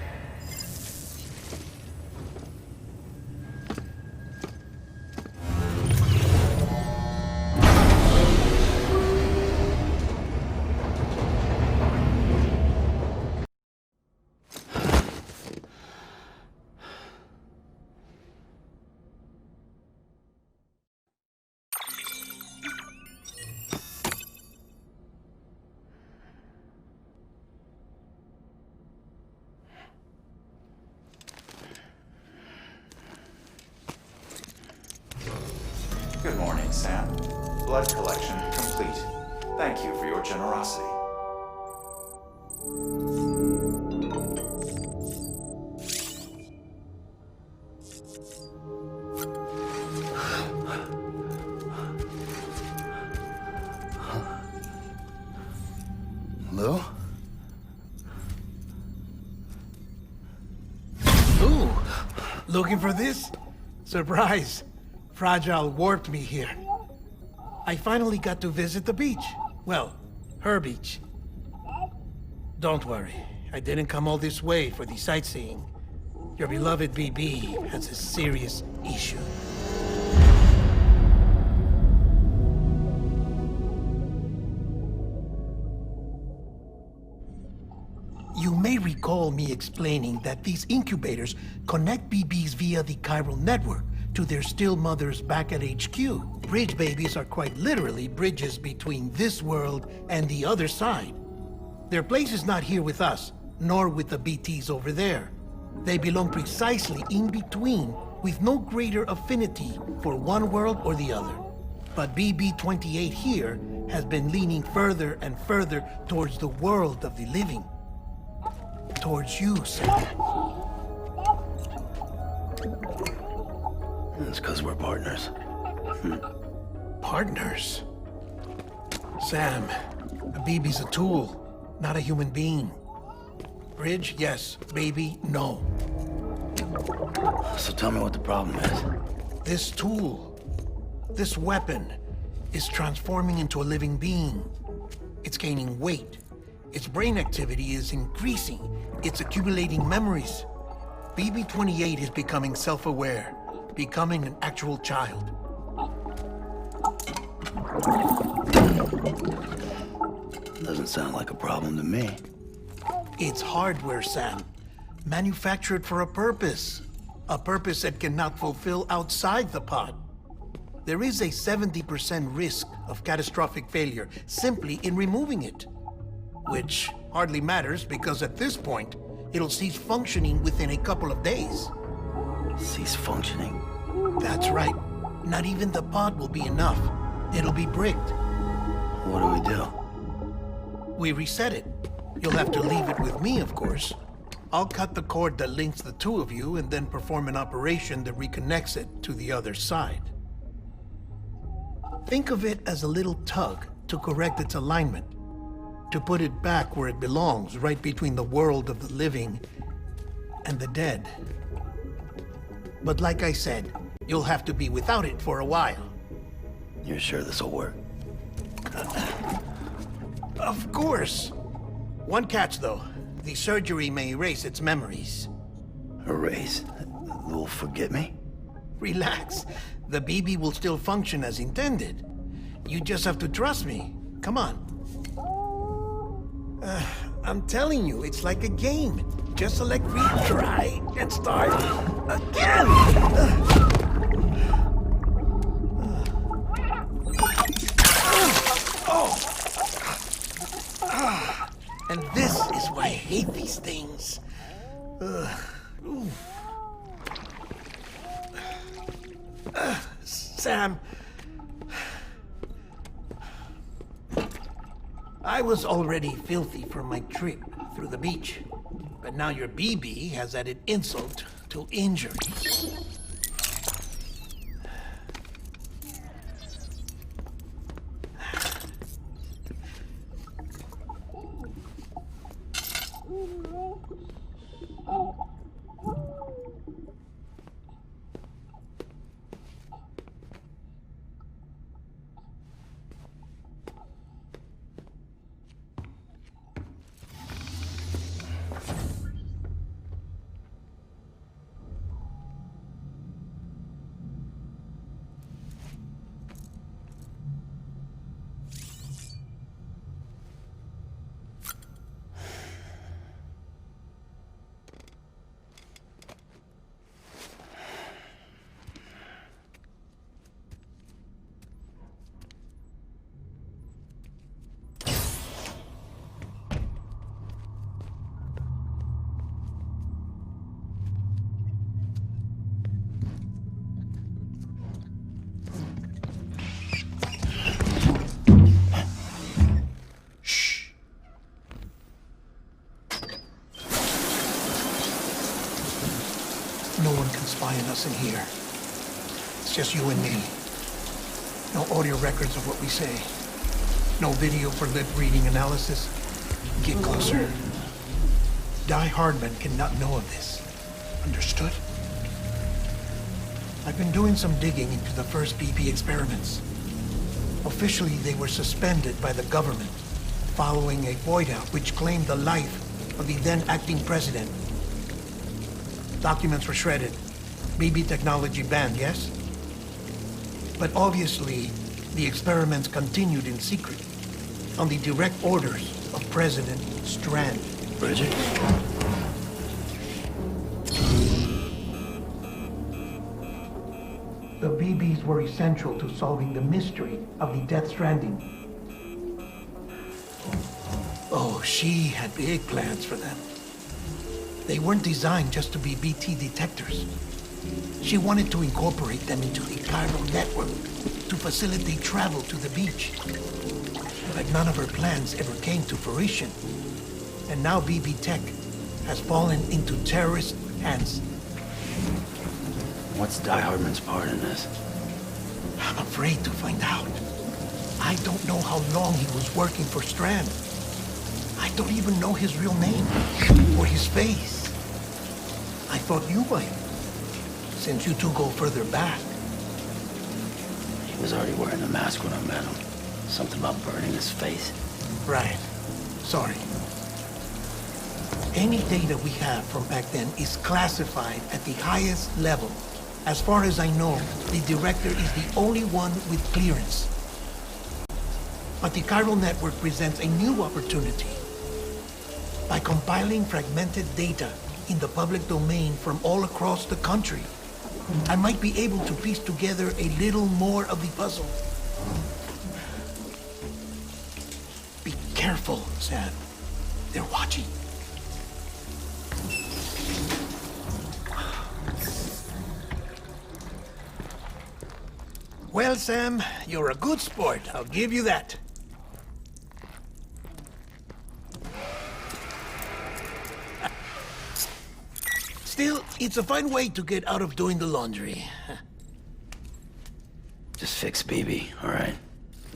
Good morning, Sam. Blood collection complete. Thank you for your generosity.
Lou?
Ooh, looking for this? Surprise. Fragile warped me here. I finally got to visit the beach. Well, her beach. Don't worry, I didn't come all this way for the sightseeing. Your beloved BB has a serious issue. You may recall me explaining that these incubators connect BBs via the chiral network to their still mothers back at HQ. Bridge babies are quite literally bridges between this world and the other side. Their place is not here with us, nor with the BTs over there. They belong precisely in between, with no greater affinity for one world or the other. But BB-28 here has been leaning further and further towards the world of the living. Towards you, Sam.
It's because we're partners.
Partners? Sam, a BB's a tool, not a human being. Bridge, yes. Baby, no.
So tell me what the problem is.
This tool, this weapon, is transforming into a living being. It's gaining weight. Its brain activity is increasing. It's accumulating memories. BB-28 is becoming self-aware, becoming an actual child.
Doesn't sound like a problem to me.
It's hardware, Sam. Manufactured for a purpose. A purpose it cannot fulfill outside the pod. there is a 70% risk of catastrophic failure simply in removing it. Which hardly matters because at this point, it'll cease functioning within a couple of days.
Cease functioning?
That's right. Not even the pod will be enough. It'll be bricked.
What do we do?
We reset it. You'll have to leave it with me, of course. I'll cut the cord that links the two of you and then perform an operation that reconnects it to the other side. Think of it as a little tug to correct its alignment, to put it back where it belongs, right between the world of the living and the dead. But like I said, you'll have to be without it for a while.
You're sure this'll work?
Of course. One catch, though. The surgery may erase its memories.
Erase? Will forget me?
Relax. The BB will still function as intended. You just have to trust me. Come on. I'm telling you, it's like a game. Just select retry and start again! And this is why I hate these things. Sam, I was already filthy from my trip through the beach, but now your BB has added insult to injury. No one can spy on us in here. It's just you and me. No audio records of what we say. No video for lip-reading analysis. Get closer. Die Hardman cannot know of this. Understood? I've been doing some digging into the first BB experiments. Officially, they were suspended by the government following a void-out which claimed the life of the then-acting president. Documents were shredded. BB technology banned, yes? But obviously, the experiments continued in secret, on the direct orders of President Strand.
Bridget?
The BBs were essential to solving the mystery of the Death Stranding. Oh, she had big plans for them. They weren't designed just to be BT detectors. She wanted to incorporate them into the chiral network to facilitate travel to the beach. But none of her plans ever came to fruition. And now BB Tech has fallen into terrorist hands.
What's Die Hardman's part in this?
I'm afraid to find out. I don't know how long he was working for Strand. I don't even know his real name or his face. I thought you might, since you two go further back.
He was already wearing a mask when I met him. Something about burning his face.
Right. Sorry. Any data we have from back then is classified at the highest level. As far as I know, the director is the only one with clearance. But the chiral network presents a new opportunity. By compiling fragmented data in the public domain from all across the country, I might be able to piece together a little more of the puzzle. Be careful, Sam. They're watching. Well, Sam, you're a good sport. I'll give you that. Still, it's a fine way to get out of doing the laundry.
Just fix BB, all right?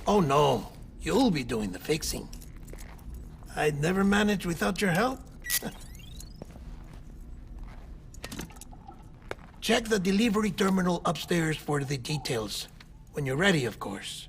Oh, no. You'll be doing the fixing. I'd never manage without your help. Check the delivery terminal upstairs for the details. When you're ready, of course.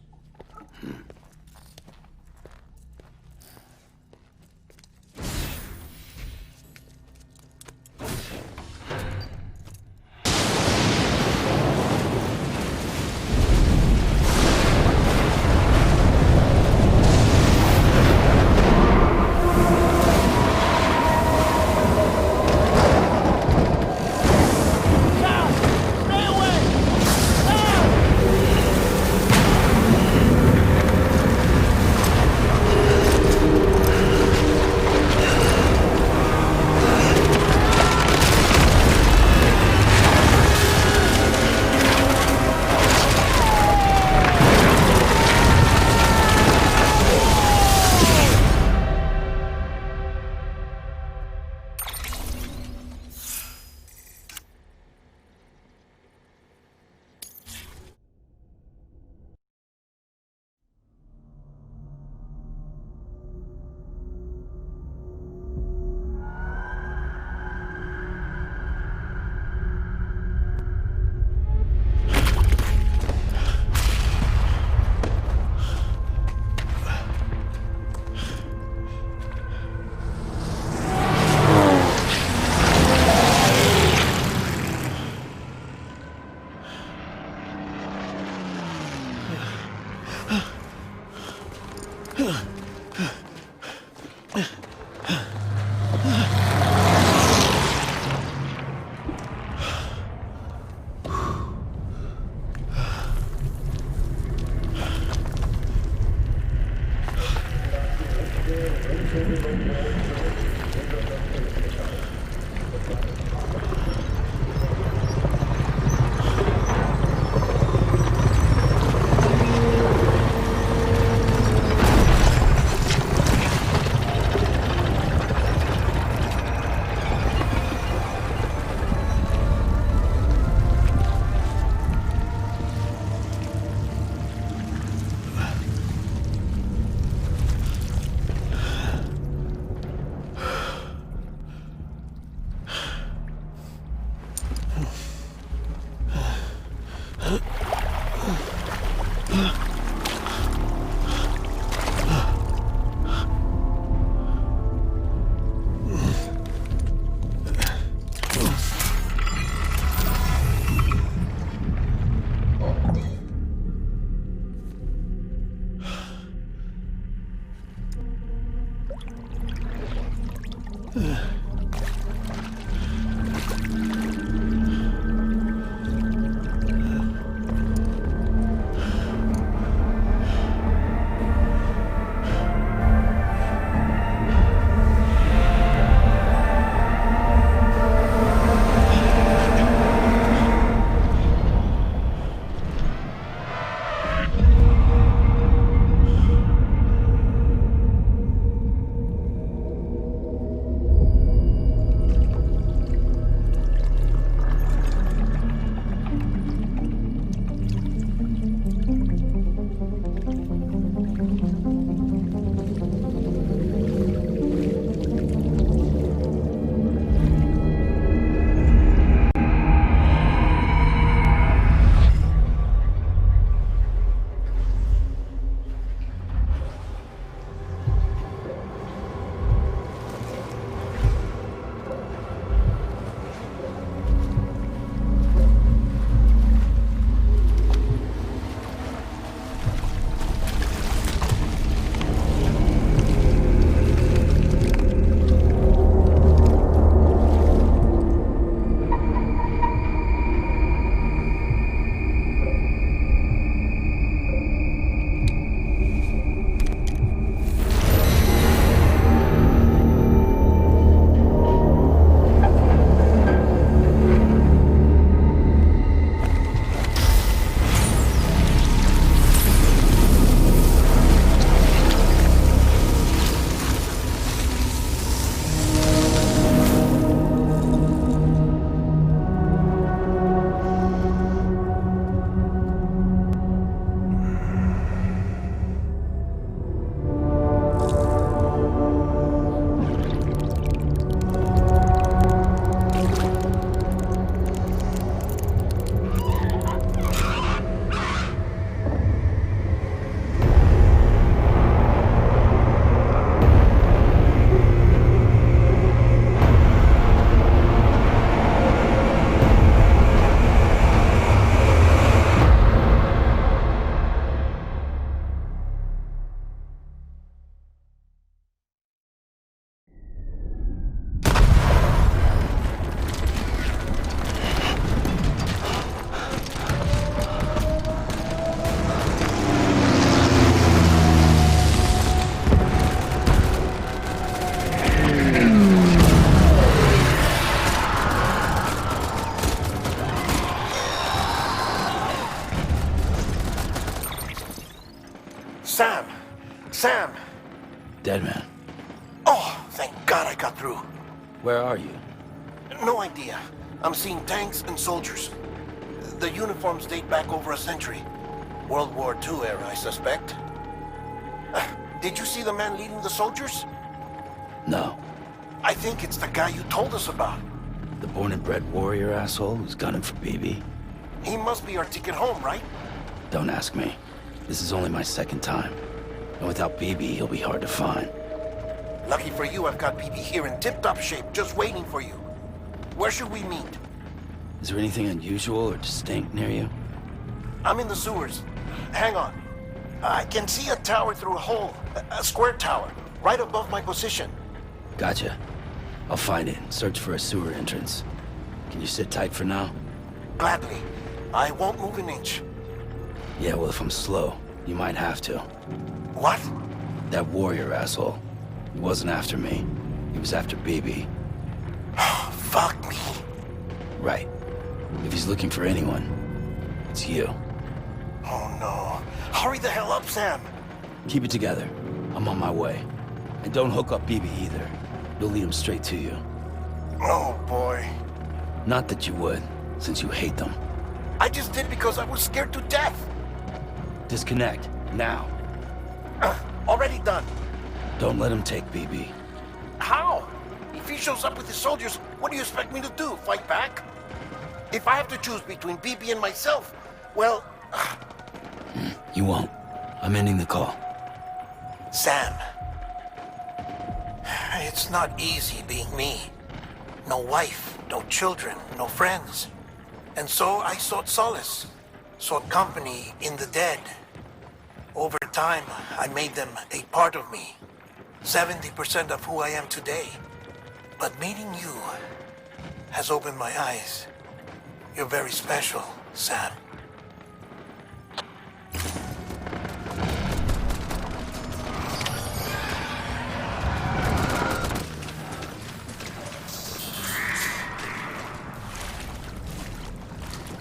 Sam! Sam!
Dead man.
Oh, thank God I got through.
Where are you?
No idea. I'm seeing tanks and soldiers. The uniforms date back over a century. World War II era, I suspect. Did you see the man leading the soldiers?
No.
I think it's the guy you told us about.
The born and bred warrior asshole who's gunning for BB?
He must be our ticket home, right?
Don't ask me. This is only my second time. And without BB, he'll be hard to find.
Lucky for you, I've got BB here in tip-top shape, just waiting for you. Where should we meet?
Is there anything unusual or distinct near you?
I'm in the sewers. Hang on. I can see a tower through a hole. A square tower, right above my position.
Gotcha. I'll find it and search for a sewer entrance. Can you sit tight for now?
Gladly. I won't move an inch.
Yeah, well, if I'm slow, you might have to.
What?
That warrior asshole. He wasn't after me. He was after BB.
Fuck me.
Right. If he's looking for anyone, it's you.
Oh no. Hurry the hell up, Sam.
Keep it together. I'm on my way. And don't hook up BB either. You'll lead him straight to you.
Oh boy.
Not that you would, since you hate them.
I just did because I was scared to death.
Disconnect, now.
Already done.
Don't let him take BB.
How? If he shows up with his soldiers, what do you expect me to do? Fight back? If I have to choose between BB and myself, well...
You won't. I'm ending the call.
Sam. It's not easy being me. No wife, no children, no friends. And so I sought solace, sought company in the dead. Over time, I made them a part of me. 70% of who I am today. But meeting you has opened my eyes. You're very special, Sam.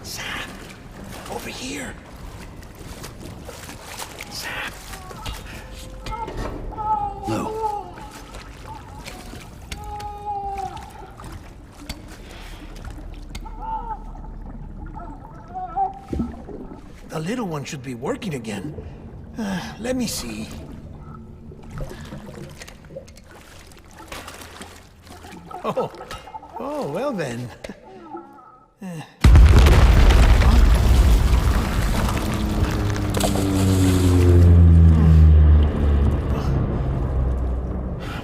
Sam, over here. Sam.
Lou.
The little one should be working again. Let me see. Oh, well then.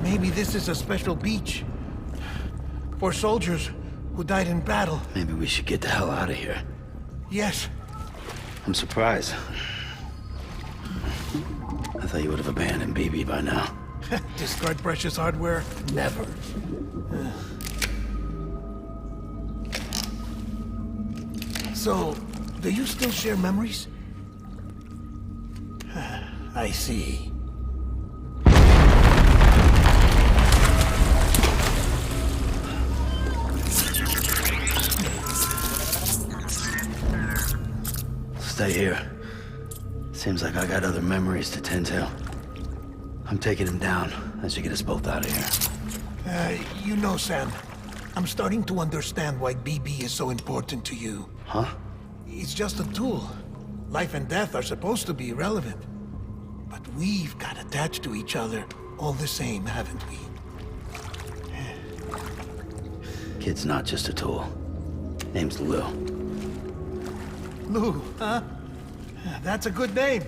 Maybe this is a special beach for soldiers who died in battle.
Maybe we should get the hell out of here.
Yes.
I'm surprised. I thought you would have abandoned BB by now.
Discard precious hardware? Never. So, do you still share memories? I see.
Stay here. Seems like I got other memories to tend to. I'm taking him down. That should get us both out of here.
You know, Sam, I'm starting to understand why BB is so important to you.
Huh?
It's just a tool. Life and death are supposed to be irrelevant. But we've got attached to each other all the same, haven't we?
Kid's not just a tool. Name's Lou.
Lou, huh? That's a good name.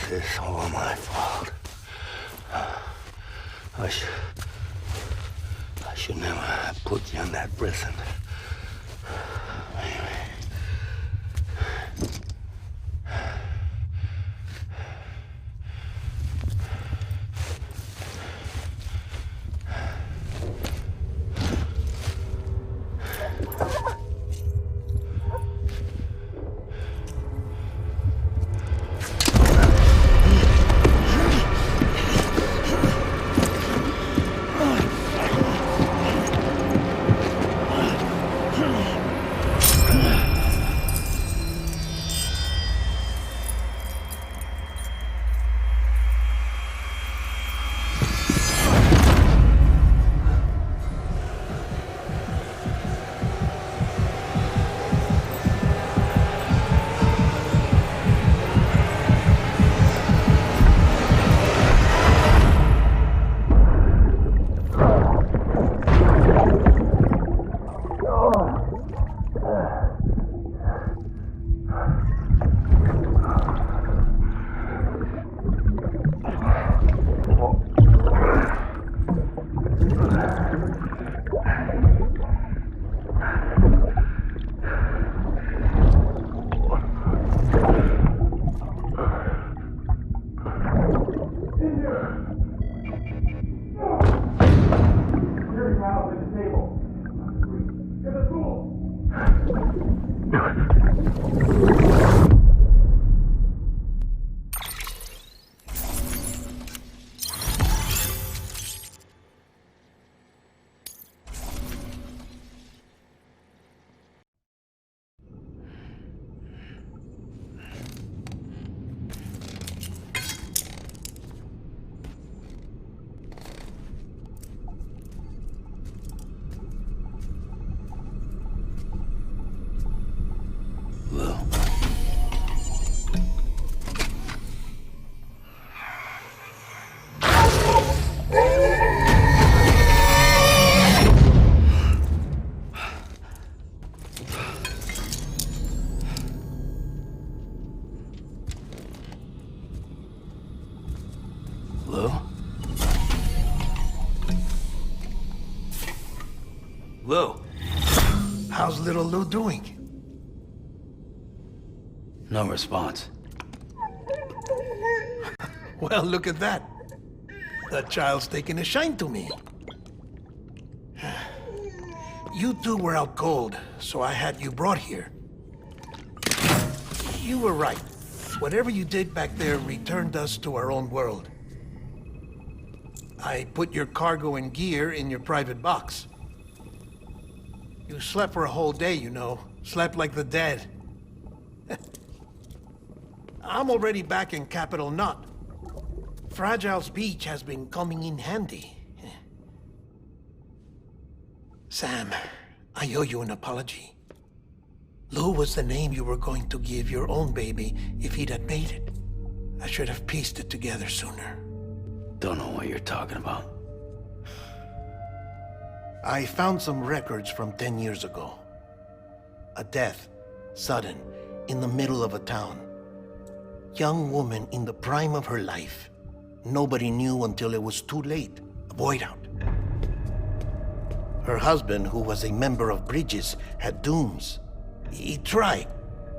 This is all my fault. I should never have put you in that prison.
Lou. How's little Lou doing?
No response.
Well, look at that. That child's taking a shine to me. You two were out cold, so I had you brought here. You were right. Whatever you did back there returned us to our own world. I put your cargo and gear in your private box. You slept for a whole day, you know. Slept like the dead. I'm already back in Capital Knot. Fragile's beach has been coming in handy. Sam, I owe you an apology. Lou was the name you were going to give your own baby if he'd had made it. I should have pieced it together sooner.
Don't know what you're talking about.
I found some records from 10 years ago. A death, sudden, in the middle of a town. Young woman in the prime of her life. Nobody knew until it was too late. A void out. Her husband, who was a member of Bridges, had dooms. He tried,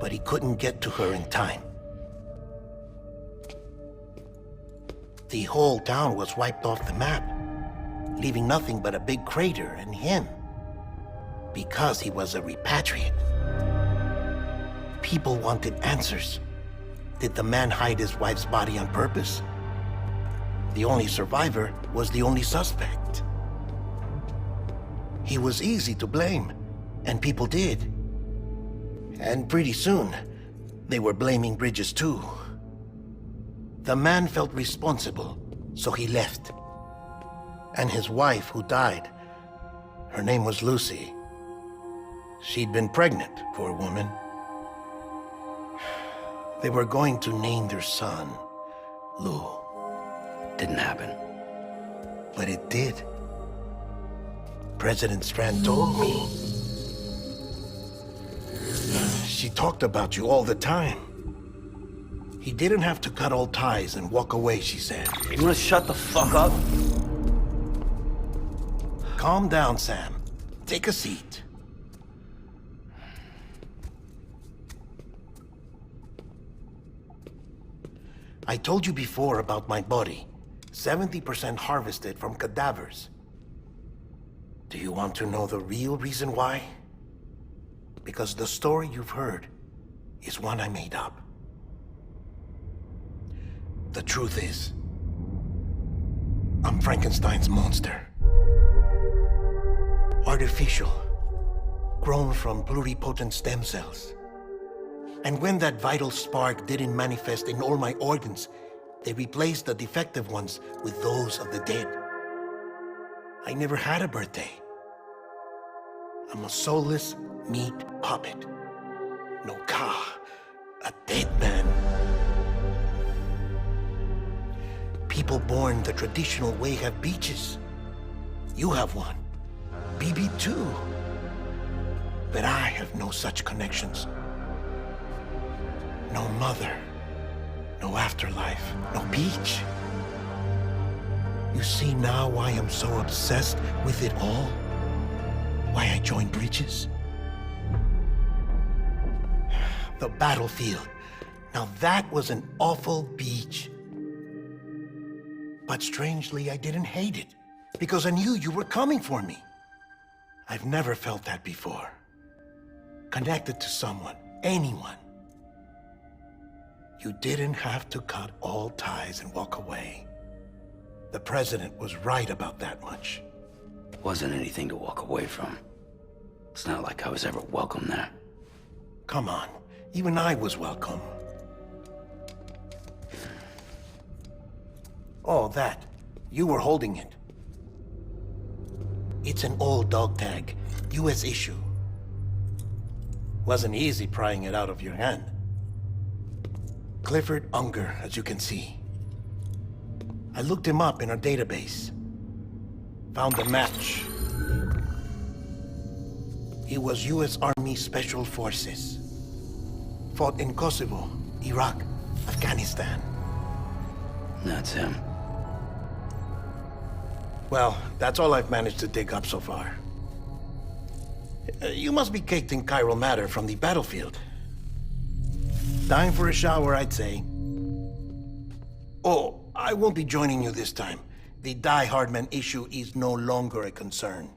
but he couldn't get to her in time. The whole town was wiped off the map, leaving nothing but a big crater and him, because he was a repatriate. People wanted answers. Did the man hide his wife's body on purpose? The only survivor was the only suspect. He was easy to blame, and people did. And pretty soon, they were blaming Bridges too. The man felt responsible, so he left. And his wife, who died, her name was Lucy. She'd been pregnant, poor woman. They were going to name their son Lou.
Didn't happen.
But it did. President Strand told me. She talked about you all the time. He didn't have to cut all ties and walk away, she said.
You wanna shut the fuck up?
Calm down, Sam. Take a seat. I told you before about my body. 70% harvested from cadavers. Do you want to know the real reason why? Because the story you've heard is one I made up. The truth is, I'm Frankenstein's monster. Artificial, grown from pluripotent stem cells. And when that vital spark didn't manifest in all my organs, they replaced the defective ones with those of the dead. I never had a birthday. I'm a soulless meat puppet. No car, a dead man. People born the traditional way have beaches. You have one. BB too. But I have no such connections. No mother, no afterlife, no beach. You see now why I'm so obsessed with it all? Why I joined Bridges? The battlefield. Now that was an awful beach. But strangely, I didn't hate it, because I knew you were coming for me. I've never felt that before. Connected to someone, anyone. You didn't have to cut all ties and walk away. The president was right about that much.
Wasn't anything to walk away from. It's not like I was ever welcome there.
Come on, even I was welcome. Oh, that. You were holding it. It's an old dog tag, US issue. Wasn't easy prying it out of your hand. Clifford Unger, as you can see. I looked him up in our database. Found a match. He was US Army Special Forces. Fought in Kosovo, Iraq, Afghanistan.
That's him.
Well, that's all I've managed to dig up so far. You must be caked in chiral matter from the battlefield. Time for a shower, I'd say. Oh, I won't be joining you this time. The Die Hardman issue is no longer a concern.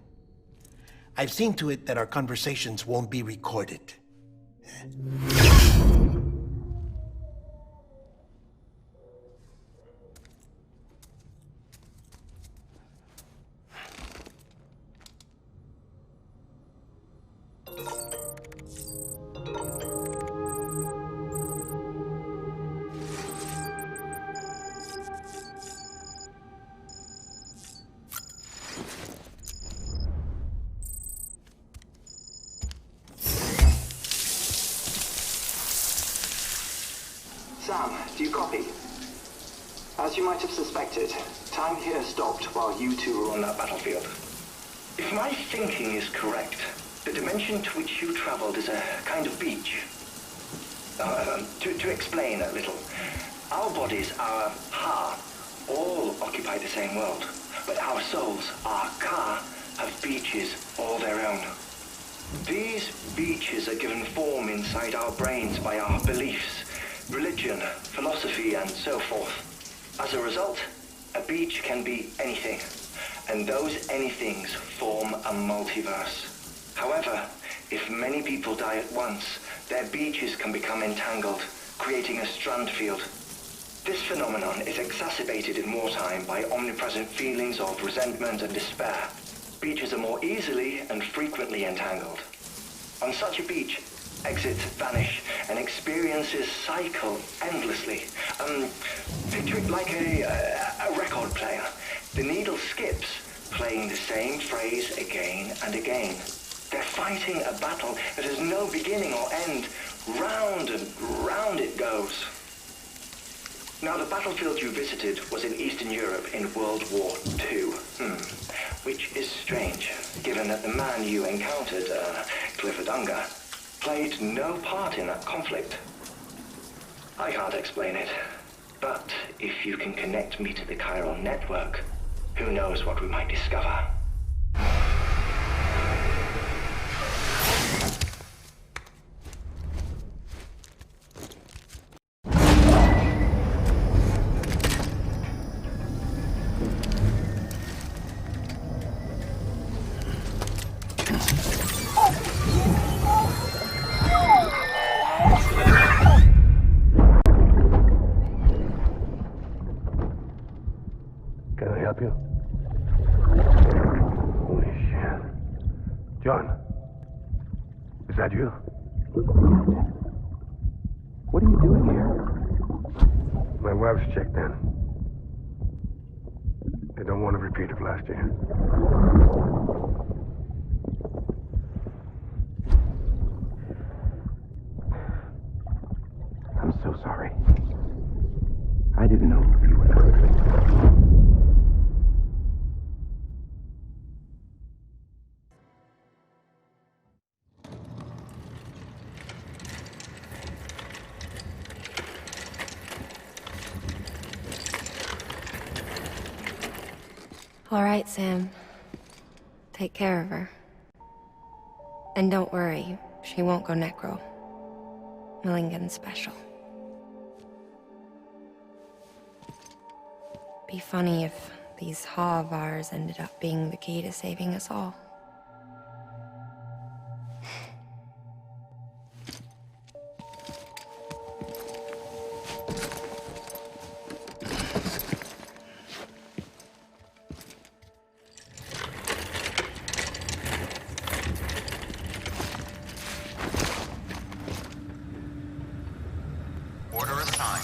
I've seen to it that our conversations won't be recorded.
Sam, do you copy? As you might have suspected, time here stopped while you two were on that battlefield.
If my thinking is correct, the dimension to which you traveled is a kind of beach. To explain a little, our bodies, our ha, all occupy the same world, but our souls, our ka, have beaches all their own. These beaches are given form inside our brains by our beliefs, religion, philosophy, and so forth. As a result, a beach can be anything, and those anythings form a multiverse. However, if many people die at once, their beaches can become entangled, creating a strand field. This phenomenon is exacerbated in wartime by omnipresent feelings of resentment and despair. Beaches are more easily and frequently entangled. On such a beach, exits vanish and experiences cycle endlessly. Picture it like a record player. The needle skips, playing the same phrase again and again. They're fighting a battle that has no beginning or end. Round and round it goes. Now, the battlefield you visited was in Eastern Europe in World War II. Which is strange, given that the man you encountered, Clifford Unger, played no part in that conflict. I can't explain it. But if you can connect me to the chiral network, who knows what we might discover.
Can I help you? Holy shit. John, is that you? What are you doing here? My wife's checked in. They don't want a repeat of last year. I'm so sorry. I didn't know you were perfect.
All right, Sam. Take care of her. And don't worry, she won't go necro. Millingen's special. Be funny if these Ha of ours ended up being the key to saving us all.
Order assigned.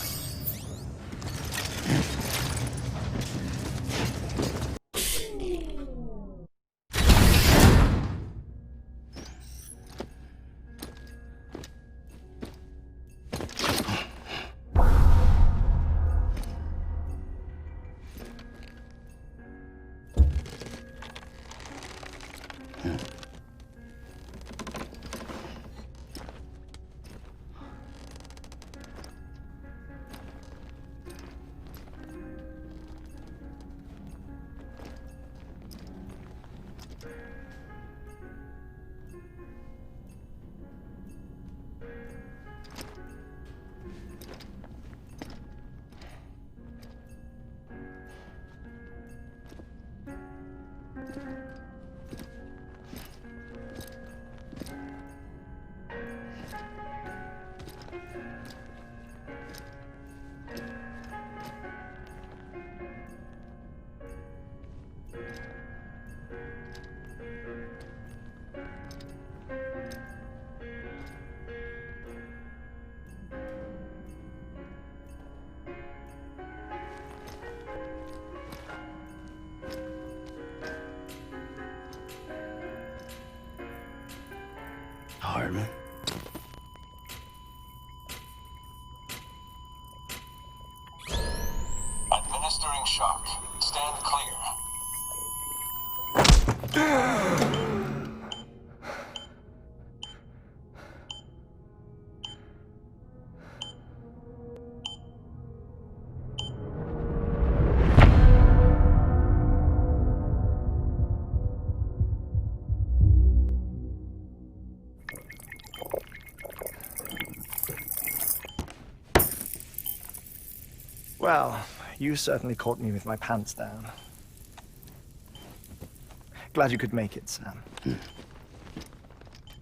Hardman.
Administering shock. Stand clear.
Well, you certainly caught me with my pants down. Glad you could make it, Sam.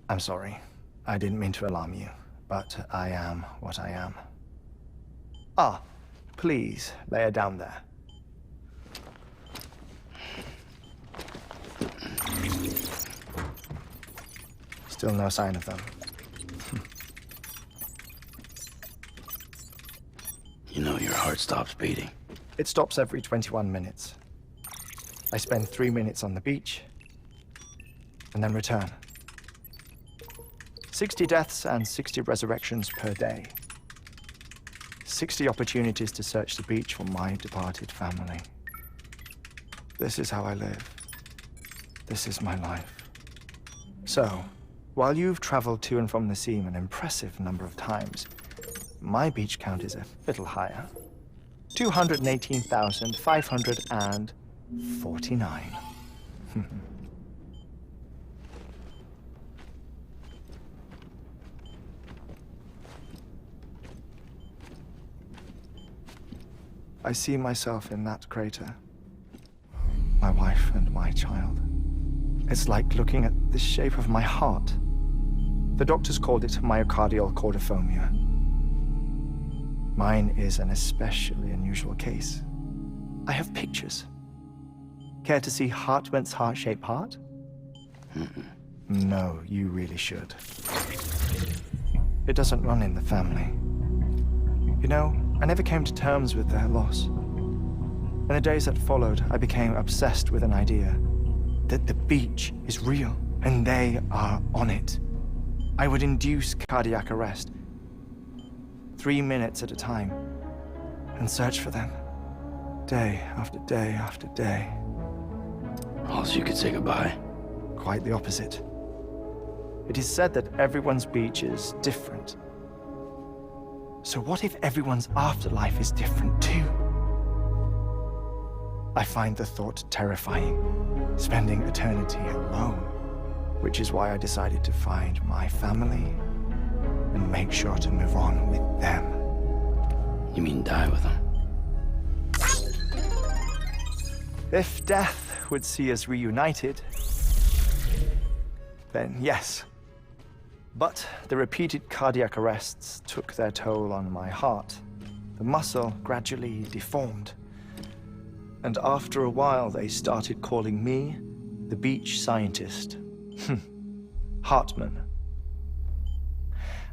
I'm sorry. I didn't mean to alarm you, but I am what I am. Ah, please, lay her down there. Still no sign of them.
You know your heart stops beating.
It stops every 21 minutes. I spend 3 minutes on the beach, and then return. 60 deaths and 60 resurrections per day. 60 opportunities to search the beach for my departed family. This is how I live. This is my life. So, while you've traveled to and from the scene an impressive number of times, my beach count is a little higher. 218,549. I see myself in that crater. My wife and my child. It's like looking at the shape of my heart. The doctors called it myocardial cordiformia. Mine is an especially unusual case. I have pictures. Care to see Hartmut's heart-shaped heart? No, you really should. It doesn't run in the family. You know, I never came to terms with their loss. In the days that followed, I became obsessed with an idea that the beach is real and they are on it. I would induce cardiac arrest, 3 minutes at a time, and search for them, day after day after day.
Also, you could say goodbye.
Quite the opposite. It is said that everyone's beach is different. So what if everyone's afterlife is different too? I find the thought terrifying, spending eternity alone, which is why I decided to find my family and make sure to move on with them.
You mean die with them?
If death would see us reunited, then yes. But the repeated cardiac arrests took their toll on my heart. The muscle gradually deformed. And after a while, they started calling me the beach scientist. Hartman.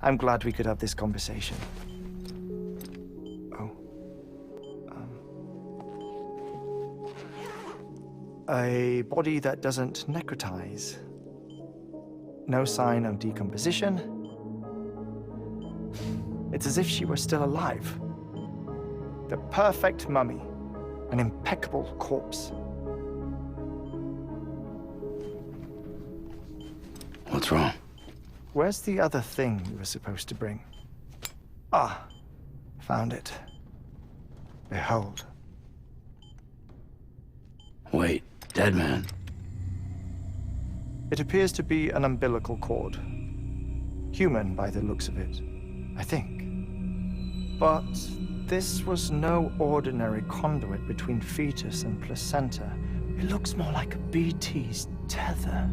I'm glad we could have this conversation. A body that doesn't necrotize. No sign of decomposition. It's as if she were still alive. The perfect mummy. An impeccable corpse.
What's wrong?
Where's the other thing you were supposed to bring? Ah, found it. Behold.
Wait, dead man?
It appears to be an umbilical cord. Human by the looks of it, I think. But this was no ordinary conduit between fetus and placenta. It looks more like a BT's tether.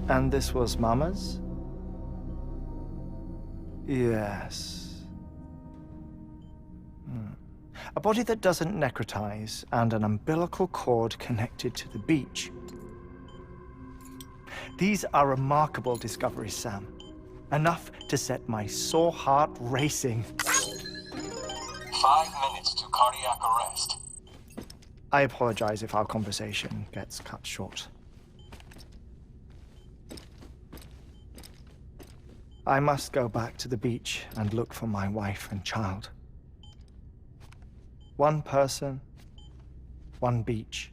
And this was Mama's? Yes. A body that doesn't necrotize and an umbilical cord connected to the beach. These are remarkable discoveries, Sam. Enough to set my sore heart racing.
5 minutes to cardiac arrest.
I apologize if our conversation gets cut short. I must go back to the beach and look for my wife and child. One person, one beach.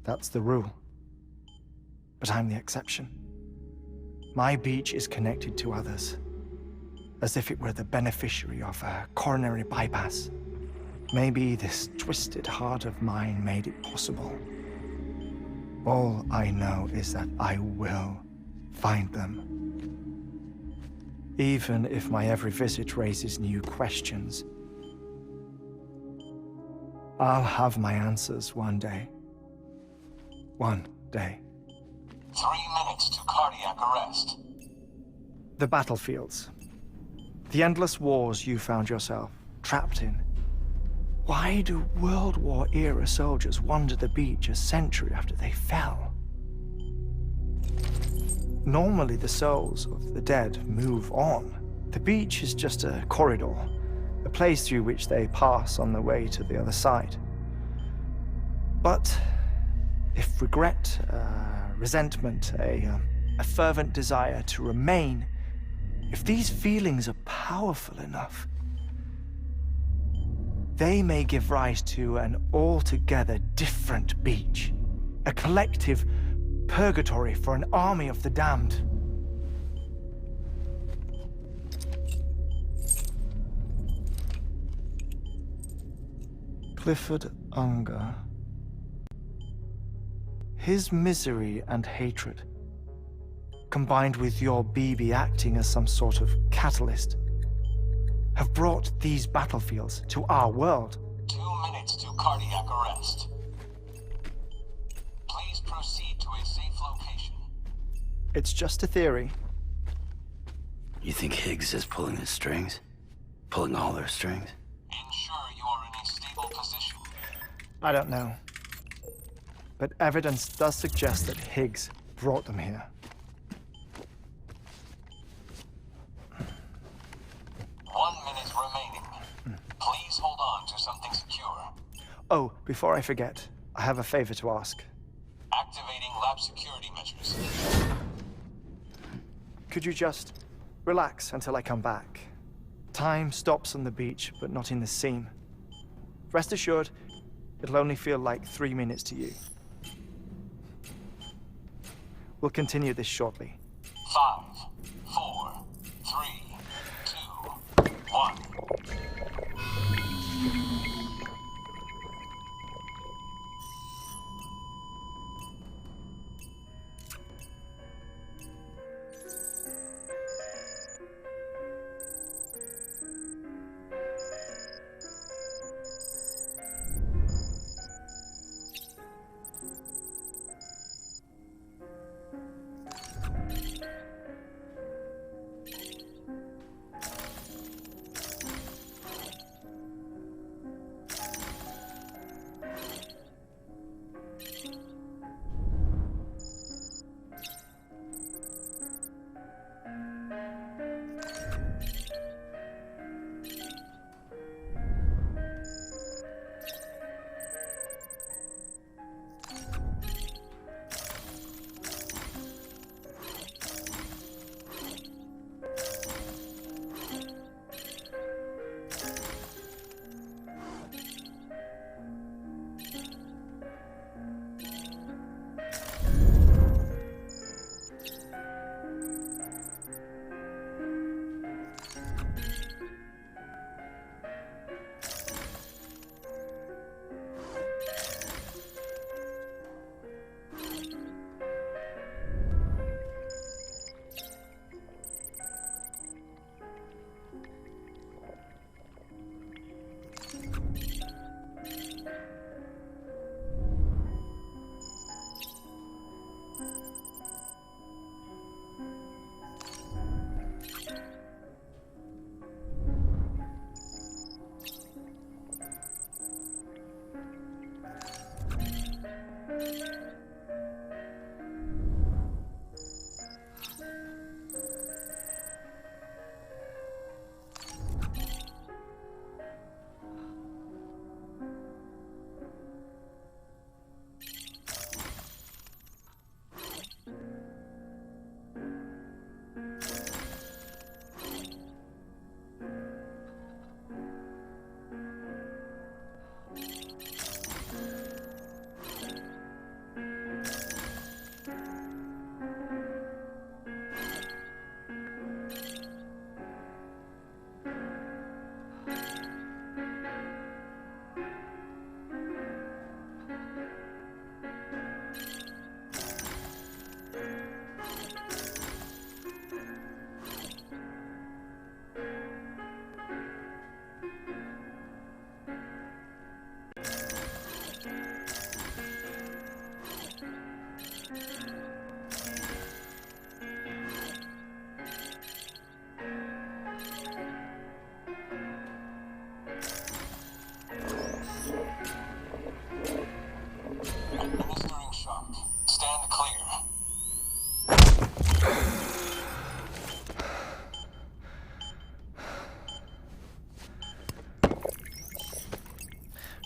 That's the rule. But I'm the exception. My beach is connected to others, as if it were the beneficiary of a coronary bypass. Maybe this twisted heart of mine made it possible. All I know is that I will find them. Even if my every visit raises new questions, I'll have my answers one day. One day.
3 minutes to cardiac arrest.
The battlefields. The endless wars you found yourself trapped in. Why do World War-era soldiers wander the beach a century after they fell? Normally, the souls of the dead move on. The beach is just a corridor, a place through which they pass on the way to the other side. But if regret, resentment, a fervent desire to remain, if these feelings are powerful enough, they may give rise to an altogether different beach, a collective purgatory for an army of the damned. Clifford Unger. His misery and hatred, combined with your BB acting as some sort of catalyst, have brought these battlefields to our world.
2 minutes to cardiac arrest. Please proceed to a safe location.
It's just a theory.
You think Higgs is pulling the strings? Pulling all their strings?
Ensure you are in a stable position.
I don't know. But evidence does suggest that Higgs brought them here.
1 minute remaining. Please hold on to something secure.
Oh, before I forget, I have a favor to ask.
Activating lab security measures.
Could you just relax until I come back? Time stops on the beach, but not in the scene. Rest assured, it'll only feel like 3 minutes to you. We'll continue this shortly.
5, 4, 3, 2, 1.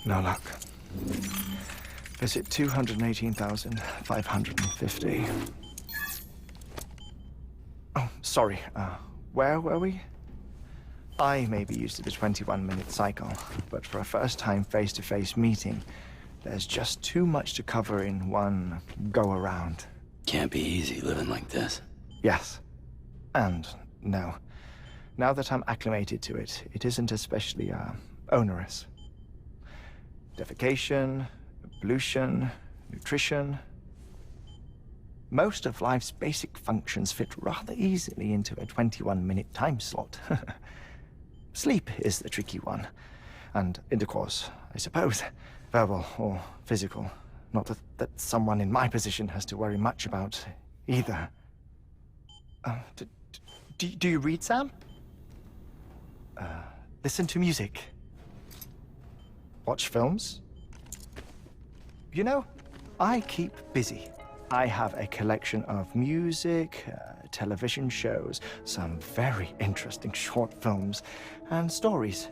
No luck. Visit 218,550. Oh, sorry. Where were we? I may be used to the 21-minute cycle, but for a first-time face-to-face meeting, there's just too much to cover in one go-around.
Can't be easy living like this.
Yes. And no. Now that I'm acclimated to it, it isn't especially, onerous. defecation, pollution, nutrition. Most of life's basic functions fit rather easily into a 21-minute time slot. Sleep is the tricky one, and intercourse, I suppose, verbal or physical. Not that someone in my position has to worry much about either. Do you read, Sam? Listen to music. Watch films? You know, I keep busy. I have a collection of music, television shows, some very interesting short films, and stories.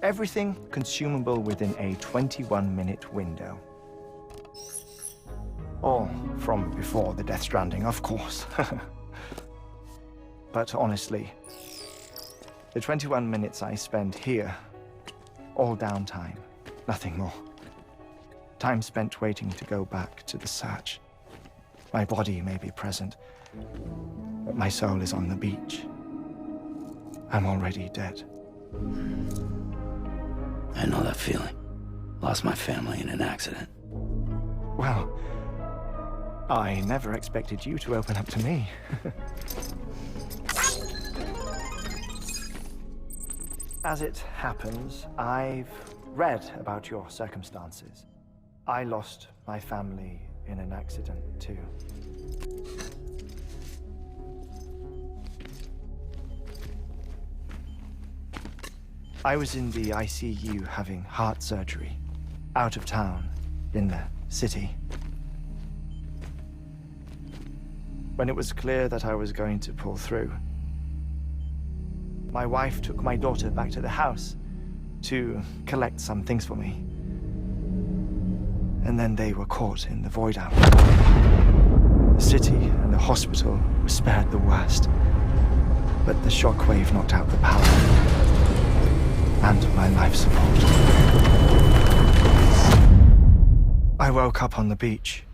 Everything consumable within a 21-minute window. All from before the Stranding, of course. But honestly, the 21 minutes I spend here, all downtime, nothing more. Time spent waiting to go back to the search. My body may be present, but my soul is on the beach. I'm already dead.
I know that feeling. Lost my family in an accident.
Well, I never expected you to open up to me. As it happens, I've read about your circumstances. I lost my family in an accident, too. I was in the ICU having heart surgery, out of town, in the city. When it was clear that I was going to pull through, my wife took my daughter back to the house to collect some things for me. And then they were caught in the void out. The city and the hospital were spared the worst, but the shockwave knocked out the power and my life support. I woke up on the beach.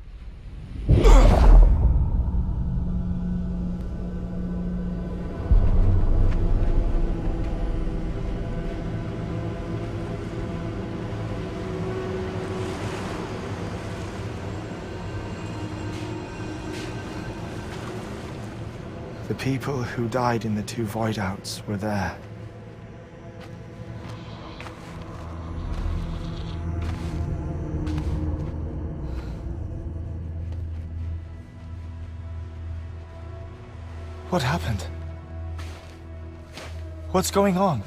The people who died in the two void outs were there. What happened? What's going on?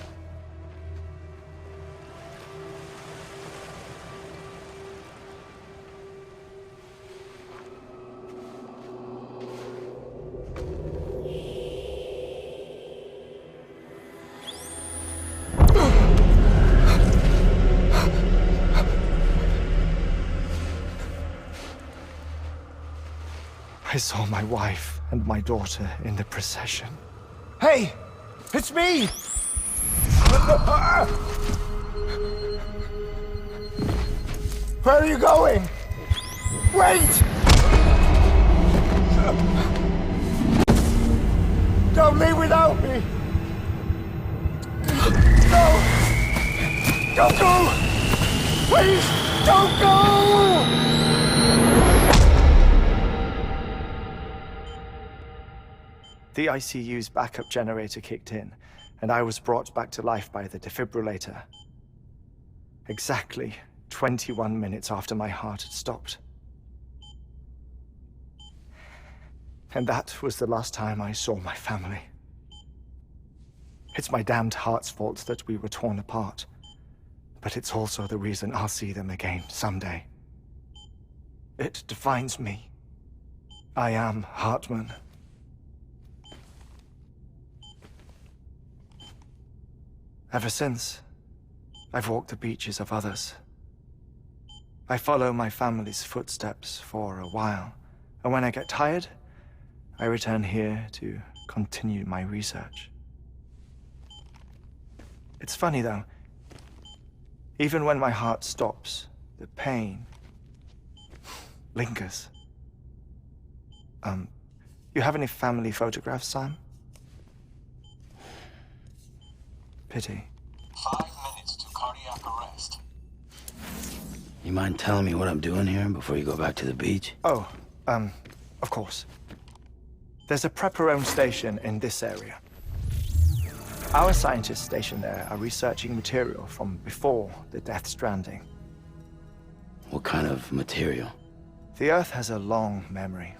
I saw my wife and my daughter in the procession. Hey! It's me! Where are you going? Wait! Don't leave without me! No! Don't go! Please, don't go! The ICU's backup generator kicked in, and I was brought back to life by the defibrillator. Exactly 21 minutes after my heart had stopped. And that was the last time I saw my family. It's my damned heart's fault that we were torn apart, but it's also the reason I'll see them again someday. It defines me. I am Hartman. Ever since, I've walked the beaches of others. I follow my family's footsteps for a while, and when I get tired, I return here to continue my research. It's funny though, even when my heart stops, the pain lingers. You have any family photographs, Sam? Pity.
5 minutes to cardiac arrest.
You mind telling me what I'm doing here before you go back to the beach?
Oh, of course. There's a prepper-owned station in this area. Our scientists stationed there are researching material from before the Death Stranding.
What kind of material?
The Earth has a long memory.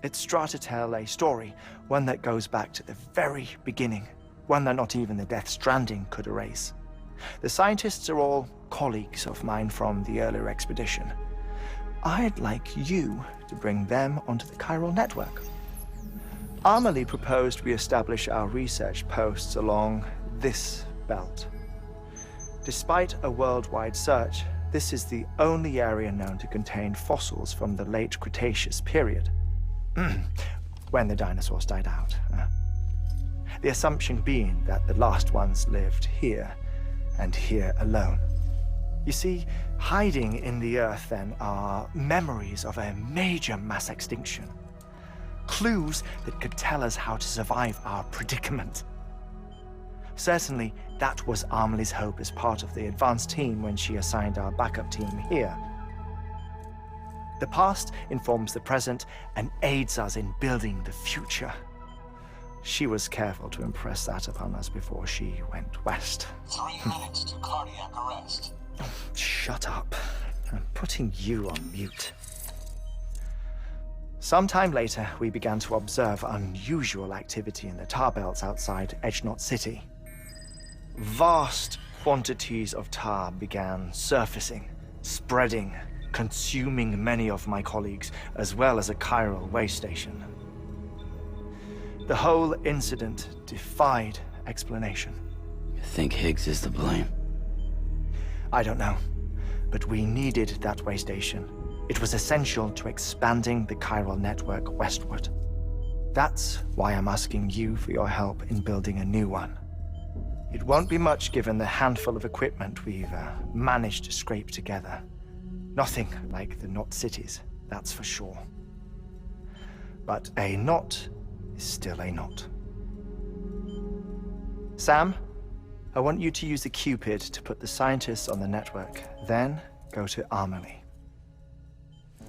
It's trying to tell a story, one that goes back to the very beginning, one that not even the Death Stranding could erase. The scientists are all colleagues of mine from the earlier expedition. I'd like you to bring them onto the chiral network. Amelie proposed we establish our research posts along this belt. Despite a worldwide search, this is the only area known to contain fossils from the late Cretaceous period, when the dinosaurs died out. The assumption being that the last ones lived here, and here alone. You see, hiding in the Earth then are memories of a major mass extinction. Clues that could tell us how to survive our predicament. Certainly, that was Amelie's hope as part of the advanced team when she assigned our backup team here. The past informs the present and aids us in building the future. She was careful to impress that upon us before she went west.
3 minutes to cardiac arrest.
Oh, shut up. I'm putting you on mute. Sometime later, we began to observe unusual activity in the tar belts outside Edgenot City. Vast quantities of tar began surfacing, spreading, consuming many of my colleagues, as well as a chiral way station. The whole incident defied explanation.
You think Higgs is to blame?
I don't know, but we needed that way station. It was essential to expanding the chiral network westward. That's why I'm asking you for your help in building a new one. It won't be much given the handful of equipment we've managed to scrape together. Nothing like the knot cities, that's for sure. But a knot is still a knot. Sam, I want you to use the Cupid to put the scientists on the network, then go to Amelie.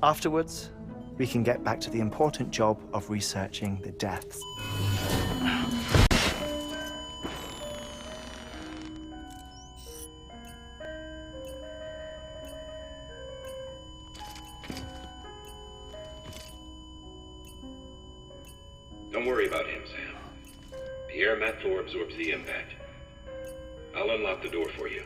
Afterwards, we can get back to the important job of researching the deaths.
Don't worry about him, Sam. The air mat floor absorbs the impact. I'll unlock the door for you.